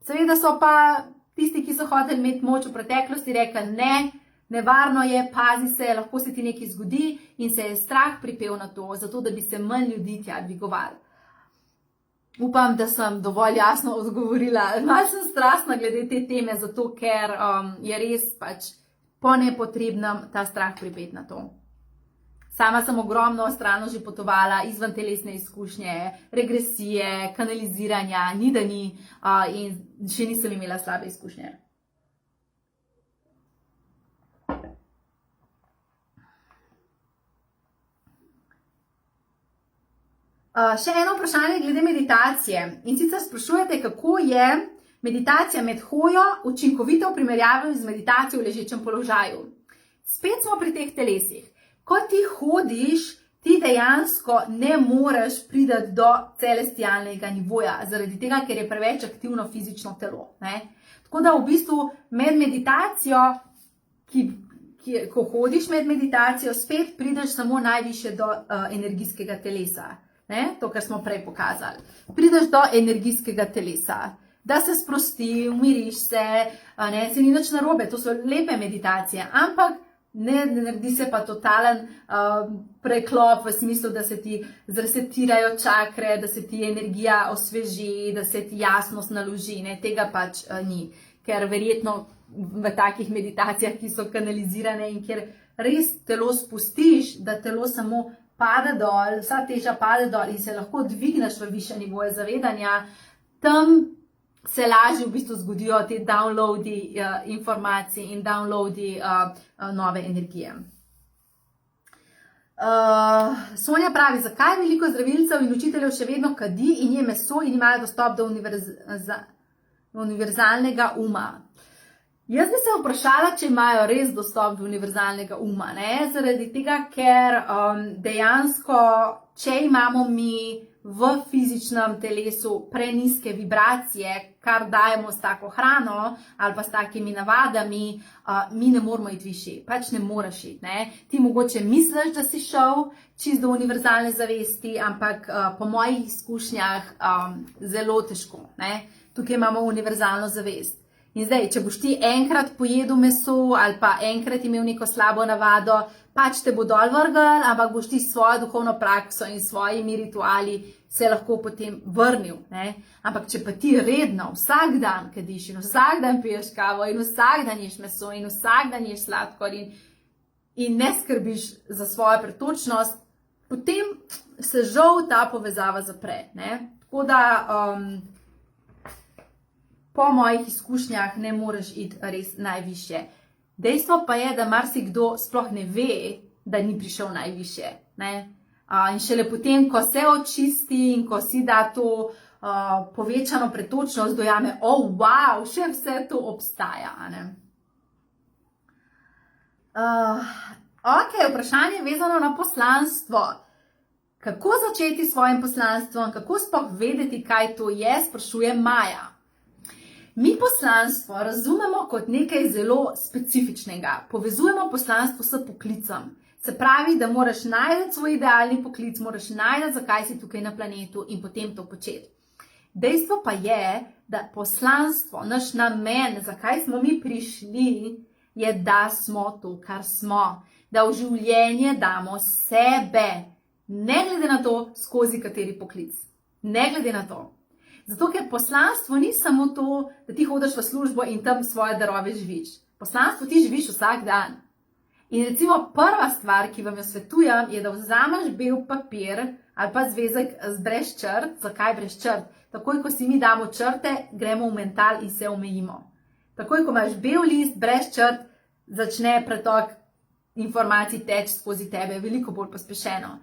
Seveda so pa tisti, ki so hoteli imeti moč v preteklosti, rekli ne, nevarno je, pazi se, lahko se ti nekaj zgodi in se je strah pripel na to, zato da bi se manj ljudi tja dvigovali. Upam, da sem dovolj jasno odgovorila. Malo sem strastna glede te teme, zato ker je res pač po nepotrebnem ta strah pripet na to. Sama sem ogromno astralno že potovala, izven telesne izkušnje, regresije, kanaliziranja, ni da ni in še nisem imela slabe izkušnje. Še eno vprašanje glede meditacije. In sicer sprašujete, kako je meditacija med hojo učinkovita v primerjavi z meditacijo v ležečem položaju. Spet smo pri teh telesih. Ko ti hodiš, ti dejansko ne moreš priti do celestialnega nivoja, zaradi tega, ker je preveč aktivno fizično telo. Ne? Tako da v bistvu med meditacijo, ko hodiš med meditacijo, spet prideš samo najviše do energijskega telesa. Ne? To, kar smo prej pokazali. Prideš do energijskega telesa, da se sprosti, umiriš se, ne? Se ni nič narobe, to so lepe meditacije, ampak ne naredi se pa totalen preklop v smislu, da se ti zresetirajo čakre, da se ti energija osveži, da se ti jasnost naloži. Ne? Tega pač ni, ker verjetno v takih meditacijah, ki so kanalizirane in kjer res telo spustiš, da telo samo pade dol, vsa teža pade dol in se lahko dvigneš v višje nivoje zavedanja, tam se lažje v bistvu zgodijo te downloadi informacij in downloadi nove energije. Sonja pravi, zakaj veliko zdravilcev in učiteljev še vedno kadi in je meso in imajo dostop do univerzalnega uma? Jaz bi se vprašala, če imajo res dostop do univerzalnega uma, ne? Zaradi tega, ker dejansko, če imamo mi v fizičnem telesu preniske vibracije, kar dajemo s tako hrano ali pa s takimi navadami, mi ne moramo iti višji, pač ne moreš iti. Ne? Ti mogoče misliš, da si šel čisto do univerzalne zavesti, ampak po mojih izkušnjah zelo težko. Ne? Tukaj imamo univerzalno zavest. In zdaj, če boš ti enkrat pojedel meso ali pa enkrat imel neko slabo navado, pač te bo dol vrgel, ampak boš ti svojo duhovno prakso in svojimi rituali se lahko potem vrnil. Ne? Ampak če pa ti redno vsak dan kadiš in vsak dan piješ kavo in vsak dan ješ meso in vsak dan ješ sladkor in ne skrbiš za svojo pretočnost, potem se žal ta povezava zapre. Ne? Tako da po mojih izkušnjah ne moreš iti res najvišje. Dejstvo pa je, da marsikdo sploh ne ve, da ni prišel najvišje. Ne? In šele potem, ko se očisti in ko si da to povečano pretočnost, dojame, wow, še vse to obstaja. Ne? Ok, vprašanje vezano na poslanstvo. Kako začeti s svojim poslanstvom, kako sploh vedeti, kaj to je, sprašuje Maja. Mi poslanstvo razumemo kot nekaj zelo specifičnega. Povezujemo poslanstvo s poklicem. Se pravi, da moraš najti svoj idealni poklic, moraš najti, zakaj si tukaj na planetu in potem to početi. Dejstvo pa je, da poslanstvo, naš namen, zakaj smo mi prišli, je, da smo to, kar smo. Da v življenje damo sebe, ne glede na to, skozi kateri poklic. Ne glede na to. Zato, ker poslanstvo ni samo to, da ti hodiš v službo in tam svoje darove živiš. Poslanstvo ti živiš vsak dan. In recimo prva stvar, ki vam jo svetujem, je, da vzameš bel papir ali pa zvezek brez črt. Zakaj brez črt? Takoj, ko si mi damo črte, gremo v mental in se omejimo. Takoj, ko imaš bel list brez črt, začne pretok informacij teči skozi tebe, veliko bolj pospešeno.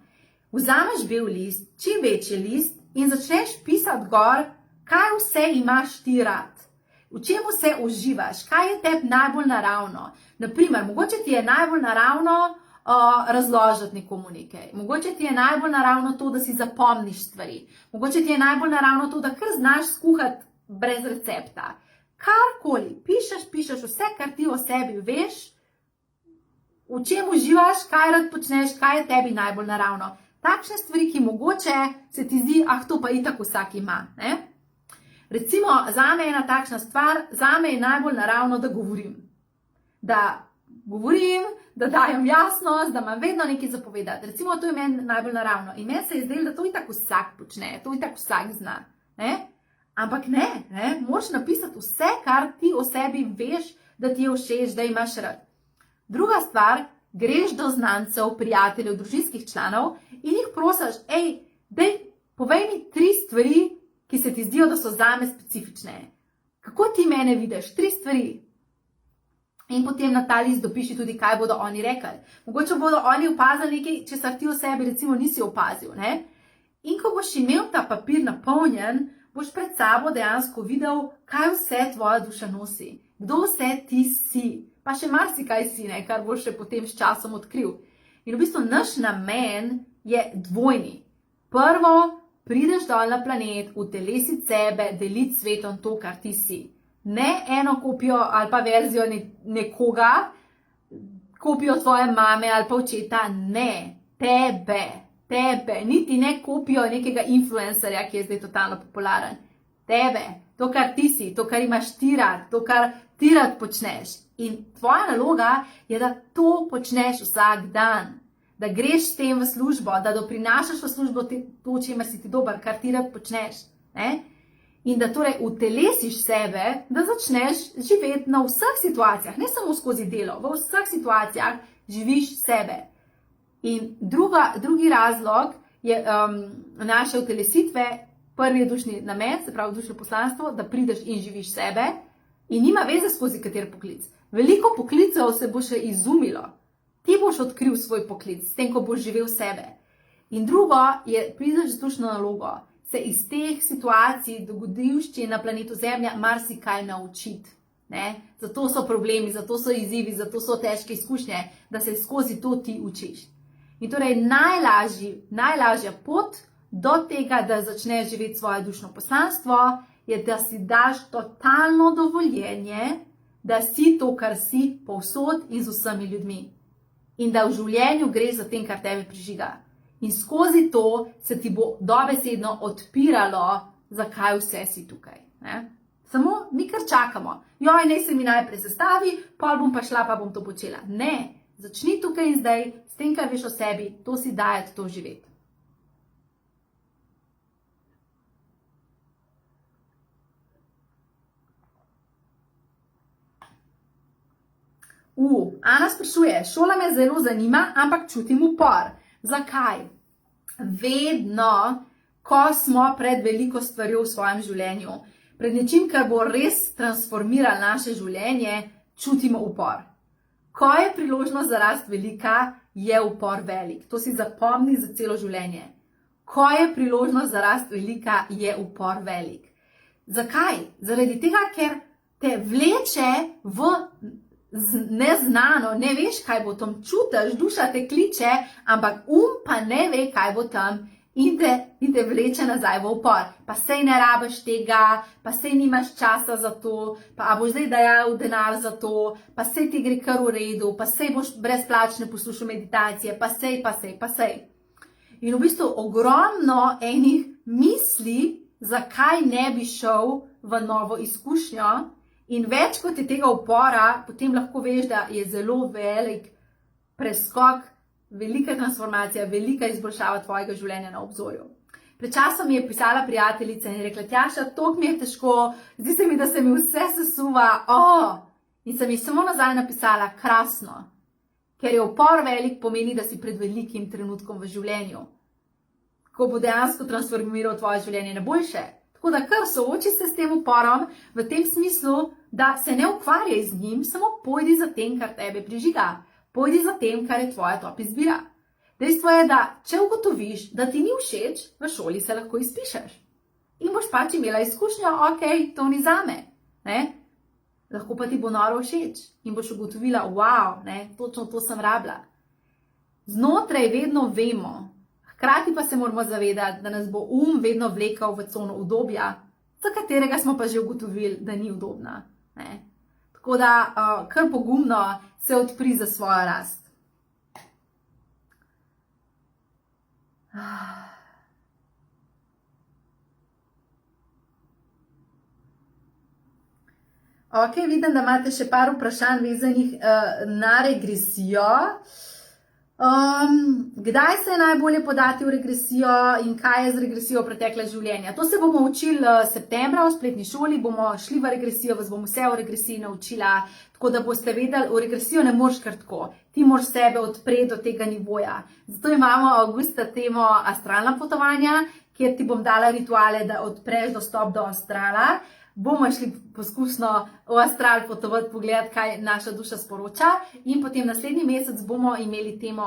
Vzameš bel list, čim večji list in začneš pisati gor, kaj vse imaš ti rad, v čemu se uživaš, kaj je tebi najbolj naravno. Naprimer, mogoče ti je najbolj naravno razložiti nekomu nekaj, mogoče ti je najbolj naravno to, da si zapomniš stvari, mogoče ti je najbolj naravno to, da kar znaš skuhati brez recepta. karkoli, pišeš vse, kar ti o sebi veš, v čem uživaš, kaj rad počneš, kaj je tebi najbolj naravno. Takšne stvari, ki mogoče se ti zdi, to pa itak vsak ima. Ne? Recimo, zame je ena takšna stvar, zame je najbolj naravno, da govorim. Da dajem jasnost, da imam vedno nekaj zapovedati. Recimo, to je meni najbolj naravno. In meni se je zdelo, da to itak vsak počne, to itak vsak zna. Ne? Ampak ne, moraš napisati vse, kar ti o sebi veš, da ti je všeč, da imaš rad. Druga stvar, greš do znancev, prijateljev, družinskih članov in jih prosiš, povej mi 3 stvari, ki se ti zdijo, da so zame specifične. Kako ti mene vidiš? 3 stvari. In potem na ta list dopiši tudi, kaj bodo oni rekli. Mogoče bodo oni opazili nekaj, česar ti o sebi recimo nisi opazil. Ne? In ko boš imel ta papir napolnjen, boš pred sabo dejansko videl, kaj vse tvoja duša nosi. Kdo vse ti si. Pa še marsikaj si, kar boš še potem s časom odkril. In v bistvu naš namen je dvojni. Prvo, prideš dol na planet, utelesiti sebe, deliti svetom to, kar ti si. Ne eno kopijo ali pa verzijo nekoga, kopijo tvoje mame ali pa očeta, ne, tebe, niti ne kopijo nekega influencerja, ki je zdaj totalno popularen. Tebe, to, kar ti si, to, kar imaš ti rad, to, kar ti rad počneš. In tvoja naloga je, da to počneš vsak dan, da greš s tem v službo, da doprinašaš v službo to, čemer si ti dober, kar ti rad počneš. Ne? In da torej utelesiš sebe, da začneš živeti na vseh situacijah, ne samo skozi delo, v vseh situacijah živiš sebe. In drugi razlog je naše utelesitve, prvi je dušni namen, se pravi dušno poslanstvo, da prideš in živiš sebe in nima veze skozi kater poklic. Veliko poklicev se bo še izumilo. Ti boš odkril svoj poklic, s tem, ko boš živel sebe. In drugo je, prideš z dušno nalogo, se iz teh situacij, dogodivščin na planetu Zemlja marsikaj naučiti. Zato so problemi, zato so izzivi, zato so težke izkušnje, da se skozi to ti učiš. In torej najlažja pot do tega, da začneš živeti svoje dušno poslanstvo, je, da si daš totalno dovoljenje, da si to, kar si, povsod in z vsemi ljudmi. In da v življenju greš za tem, kar tebe prižiga. In skozi to se ti bo dobesedno odpiralo, zakaj vse si tukaj. Samo mi kar čakamo. Naj se mi najprej sestavi, pol bom pa šla, pa bom to počela. Ne, začni tukaj in zdaj, s tem, kar veš o sebi, to si dajati, to živeti. Ana sprašuje, šola me zelo zanima, ampak čutim upor. Zakaj? Vedno, ko smo pred veliko stvarjo v svojem življenju, pred nečim, kar bo res transformiralo naše življenje, čutimo upor. Ko je priložnost za rast velika, je upor velik. To si zapomni za celo življenje. Ko je priložnost za rast velika, je upor velik. Zakaj? Zaradi tega, ker te vleče v neznano, ne veš, kaj bo tam, čutiš, duša te kliče, ampak pa ne ve, kaj bo tam in te vleče nazaj v upor. Pa sej ne rabiš tega, pa sej nimaš časa za to, pa boš zdaj dajal denar za to, pa sej ti gre kar v redu, pa sej boš brezplačne poslušal meditacije, pa sej. In v bistvu ogromno enih misli, zakaj ne bi šel v novo izkušnjo. In več kot je tega upora, potem lahko veš, da je zelo velik preskok, velika transformacija, velika izboljšava tvojega življenja na obzorju. Pred časom mi je pisala prijateljica in je rekla, Tjaša, toliko mi je težko, zdi se mi, da se mi vse sesuva. In sem ji samo nazaj napisala, krasno, ker je upor velik, pomeni, da si pred velikim trenutkom v življenju, ko bo dejansko transformiral tvoje življenje na boljše. Tako da kar sooči se s tem uporom v tem smislu, da se ne ukvarjaj z njim, samo pojdi za tem, kar tebe prižiga. Pojdi za tem, kar je tvoja top izbira. Dejstvo je, da če ugotoviš, da ti ni všeč, v šoli se lahko izpišeš. In boš pač imela izkušnjo, to ni zame. Lahko pa ti bo noro všeč in boš ugotovila, točno to sem rabila. Znotraj vedno vemo, hkrati pa se moramo zavedati, da nas bo vedno vlekal v cono udobja, za katerega smo pa že ugotovili, da ni udobna. Ne? Tako da kar pogumno se odpri za svojo rast. Ok, vidim, da imate še par vprašanj vezanih na regresijo. Kdaj se je najbolje podati v regresijo in kaj je z regresijo pretekle življenja? To se bomo učili septembra v spletni šoli, bomo šli v regresijo, vas bom vse o regresiji naučila, tako da boste vedeli, v regresijo ne moreš kar tako, ti moraš sebe odpreti do tega nivoja. Zato imamo avgusta temo astralna potovanja, kjer ti bom dala rituale, da odpreš dostop do astrala. Bomo šli poskusno v astral potovati, pogledati, kaj naša duša sporoča in potem naslednji mesec bomo imeli temo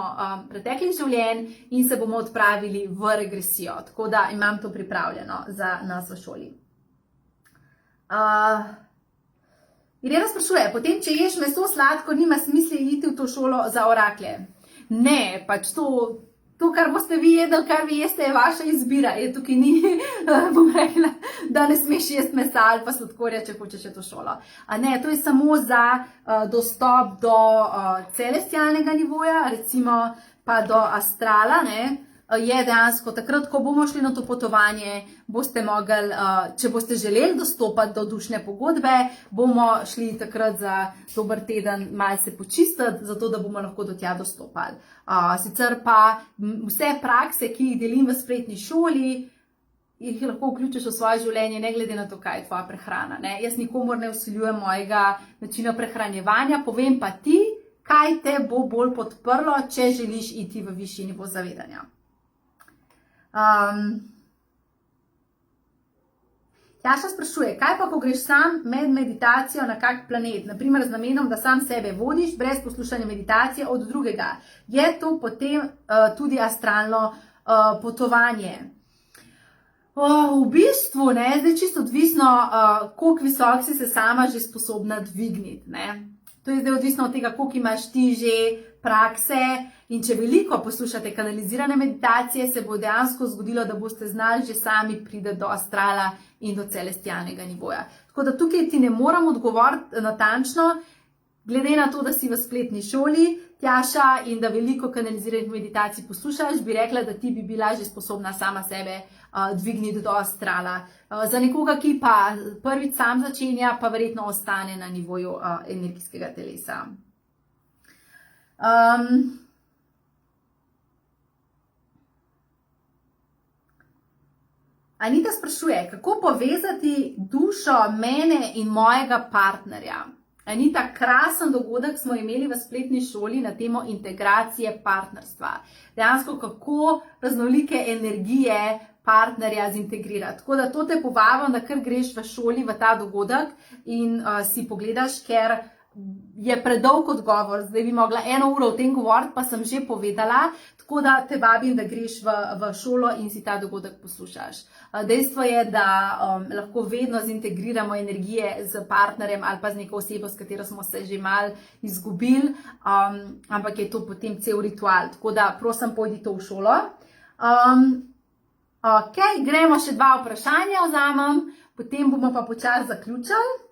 preteklih življenj in se bomo odpravili v regresijo. Tako da imam to pripravljeno za nas v šoli. Irena sprašuje, potem, če ješ meso sladko, nima smisla iti v to šolo za oraklje. Ne, pač to, kar boste vi jedli, kar vi jeste, je vaša izbira. Je tukaj ni, bom rekla, da ne smeš jesti mesa ali pa sladkorja, če hočeš v to šolo. Ne, to je samo za dostop do celestialnega nivoja, recimo pa do astrala, ne. Je dejansko takrat, ko bomo šli na to potovanje, boste mogli, če boste želeli dostopati do dušne pogodbe, bomo šli takrat za dober teden malce počistiti, zato da bomo lahko do tja dostopali. Sicer pa vse prakse, ki jih delim v spletni šoli, jih lahko vključiš v svoje življenje, ne glede na to, kaj je tvoja prehrana. Ne? Jaz nikomor ne vsiljujem mojega načina prehranjevanja, povem pa ti, kaj te bo bolj podprlo, če želiš iti v višji nivo zavedanja. Jaša sprašuje, kaj pa, ko greš sam med meditacijo na kak planet, naprimer z namenom, da sam sebe vodiš, brez poslušanja meditacije od drugega. Je to potem tudi astralno potovanje? V bistvu, ne, zdaj čisto odvisno, koliko visok si se sama že sposobna dvigniti. Ne. To je zdaj odvisno od tega, koliko imaš ti že prakse in če veliko poslušate kanalizirane meditacije, se bo dejansko zgodilo, da boste znali že sami priti do astrala in do celestialnega nivoja. Tako da tukaj ti ne moram odgovoriti natančno, glede na to, da si v spletni šoli, Tjaša, in da veliko kanaliziranih meditacij poslušaš, bi rekla, da ti bi bila že sposobna sama sebe dvigniti do astrala. Za nekoga, ki pa prvič sam začenja, pa verjetno ostane na nivoju energijskega telesa. Anita sprašuje, kako povezati dušo mene in mojega partnerja. Anita, krasen dogodek smo imeli v spletni šoli na temo integracije partnerstva. Dejansko, kako raznolike energije partnerja zintegrirati. Tako da to te povabim, da kar greš v šoli v ta dogodek in si pogledaš, ker je predolg odgovor. Zdaj bi mogla 1 uro o tem govoriti, pa sem že povedala, tako da te vabim, da greš v šolo in si ta dogodek poslušaš. Dejstvo je, da lahko vedno zintegriramo energije z partnerjem ali pa z neko osebo, s katero smo se že malo izgubili, ampak je to potem cel ritual. Tako da prosim, pojdi to v šolo. Ok, gremo še 2 vprašanja vzamem, potem bomo pa počasi zaključili.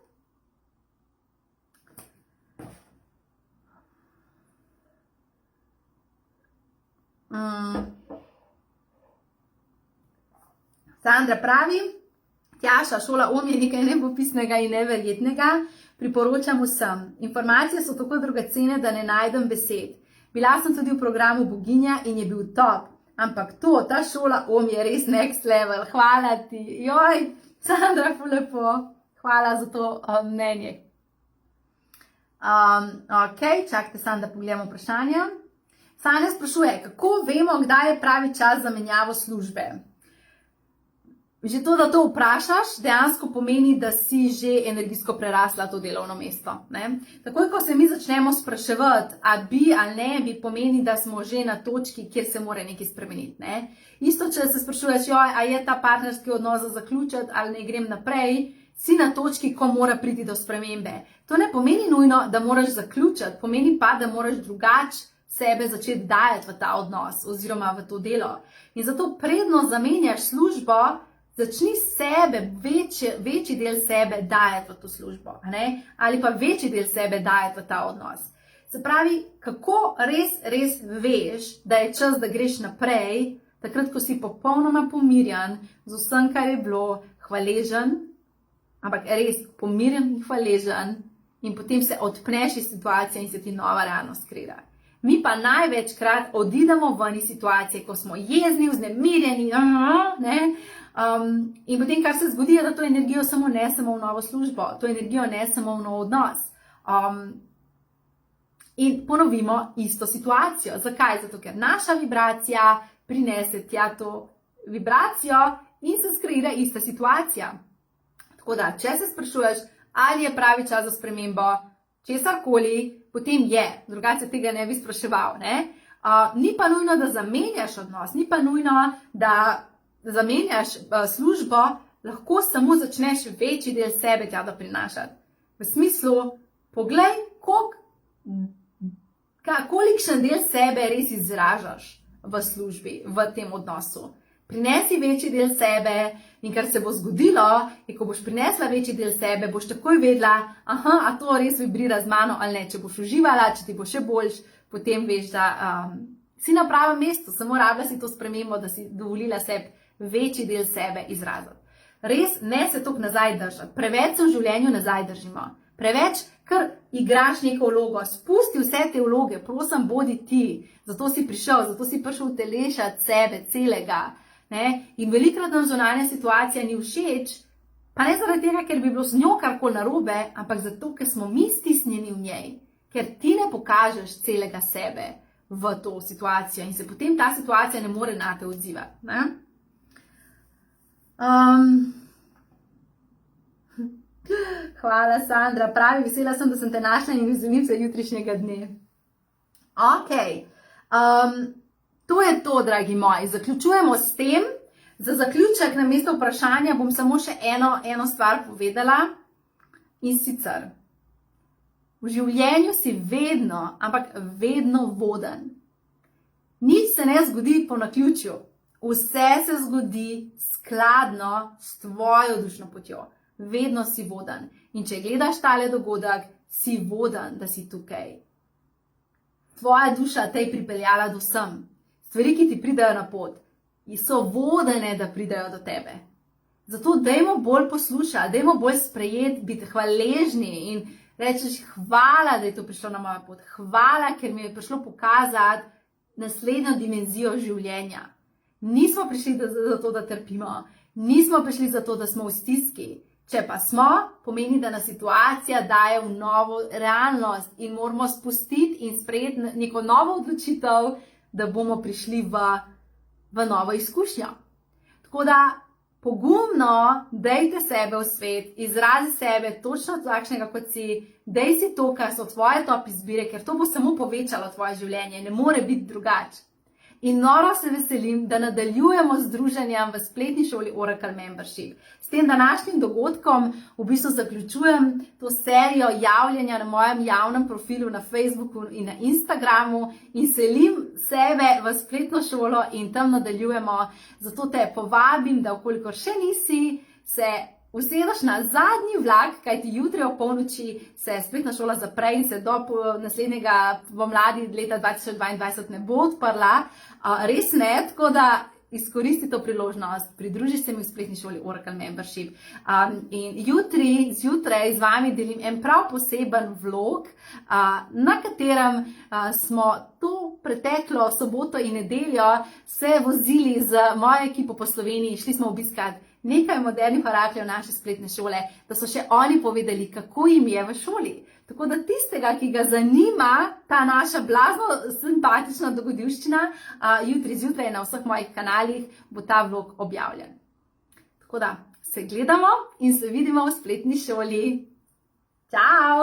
Sandra pravi, Tjaša, šola Om je nekaj nepopisnega in neverjetnega, priporočam vsem. Informacije so tako dragocene, da ne najdem besed. Bila sem tudi v programu Boginja in je bil top, ampak ta šola Om je res next level. Hvala ti, joj, Sandra, lepo, hvala za to mnenje. Ok, čakajte samo, da pogledamo vprašanja. Sanja sprašuje, kako vemo, kdaj je pravi čas za menjavo službe? Že to, da to vprašaš, dejansko pomeni, da si že energijsko prerasla to delovno mesto. Ne? Takoj, ko se mi začnemo spraševati, a bi ali ne, bi pomeni, da smo že na točki, kjer se mora nekaj spremeniti. Ne? Isto, če se sprašuješ, joj, a je ta partnerski odnos za zaključiti ali ne grem naprej, si na točki, ko mora priti do spremembe. To ne pomeni nujno, da moraš zaključiti, pomeni pa, da moraš drugače sebe začeti dajati v ta odnos oziroma v to delo. In zato predno zamenjaš službo, Začni sebe, večji del sebe dajati v to službo, ali pa večji del sebe dajati v ta odnos. Se pravi, kako res veš, da je čas, da greš naprej, takrat, ko si popolnoma pomirjen z vsem, kar je bilo, hvaležen, ampak res pomirjen in hvaležen, in potem se odpneš iz situacije in se ti nova realnost kreira. Mi pa največkrat odidemo ven iz situacije, ko smo jezni, vznemirjeni, in potem, kar se zgodi, je, da to energijo samo nesemo v novo službo, to energijo nesemo v nov odnos. In ponovimo isto situacijo. Zakaj? Zato, ker naša vibracija prinese tja to vibracijo in se skreira ista situacija. Tako da, če se sprašuješ, ali je pravi čas za spremembo, česarkoli, potem je, drugače tega ne bi spraševal. Ni pa nujno, da zamenjaš odnos, ni pa nujno, da zamenjaš službo, lahko samo začneš večji del sebe tja da prinašati. V smislu, poglej, kolikšen del sebe res izražaš v službi, v tem odnosu. Prinesi večji del sebe in kar se bo zgodilo, je, ko boš prinesla večji del sebe, boš takoj vedela, a to res vibrira z mano ali ne. Če boš uživala, če ti bo še boljš, potem veš, da si na pravem mestu, samo rabila si to spremembo, da si dovolila sebi večji del sebe izraziti. Res ne se toliko nazaj držati. Preveč se v življenju nazaj držimo. Preveč, ker igraš neko vlogo. Spusti vse te vloge, prosim, bodi ti. Zato si prišel utelešati sebe celega. In velikokrat nam zunanja situacija ni všeč, pa ne zaradi tega, ker bi bilo z njo karkoli narobe, ampak zato, ker smo mi stisnjeni v njej, ker ti ne pokažeš celega sebe v to situacijo in se potem ta situacija ne more nate odzivati. Hvala, Sandra. Pravi, vesela sem, da sem te našla in veselim se jutrišnjega dne. Ok. To je to, dragi moji. Zaključujemo s tem. Za zaključek na mesto vprašanja bom samo še eno stvar povedala. In sicer, v življenju si vedno, ampak vedno voden. Nič se ne zgodi po naključju. Vse se zgodi skladno s tvojo dušno potjo. Vedno si voden. In če gledaš tale dogodek, si voden, da si tukaj. Tvoja duša te je pripeljala do sem. Stvari, ki ti pridajo na pot, so vodene, da pridajo do tebe. Zato dajmo bolj poslušati, dajmo bolj sprejeti, biti hvaležni in rečeš hvala, da je to prišlo na mojo pot. Hvala, ker mi je prišlo pokazati naslednjo dimenzijo življenja. Nismo prišli zato, da trpimo. Nismo prišli zato, da smo v stiski. Če pa smo, pomeni, da nas situacija daje v novo realnost in moramo spustiti in sprejeti neko novo odločitev, da bomo prišli v novo izkušnjo. Tako da pogumno dajte sebe v svet, izrazi sebe točno takšnega, kot si, daj si to, kar so tvoje top izbire, ker to bo samo povečalo tvoje življenje, ne more biti drugače. In noro se veselim, da nadaljujemo z druženjem v spletni šoli Oracle Membership. S tem današnjim dogodkom v bistvu zaključujem to serijo javljanja na mojem javnem profilu na Facebooku in na Instagramu in selim sebe v spletno šolo in tam nadaljujemo. Zato te povabim, da okolikor še nisi, se usedeš na zadnji vlak, kajti jutri ob polnoči se spletna šola zapre in se do naslednjega pomladi leta 2022 ne bo odprla. Res ne, tako da izkoristi to priložnost, pridruži se mi v spletni šoli Oracle Membership. In jutri, zjutraj z vami delim en prav poseben vlog, na katerem smo to preteklo soboto in nedeljo se vozili z mojo ekipo po Sloveniji, šli smo obiskati nekaj modernih orakljev naše spletne šole, da so še oni povedali, kako jim je v šoli. Tako da tistega, ki ga zanima ta naša blazno simpatična dogodivščina, jutri zjutraj na vseh mojih kanalih bo ta vlog objavljen. Tako da se gledamo in se vidimo v spletni šoli. Čau!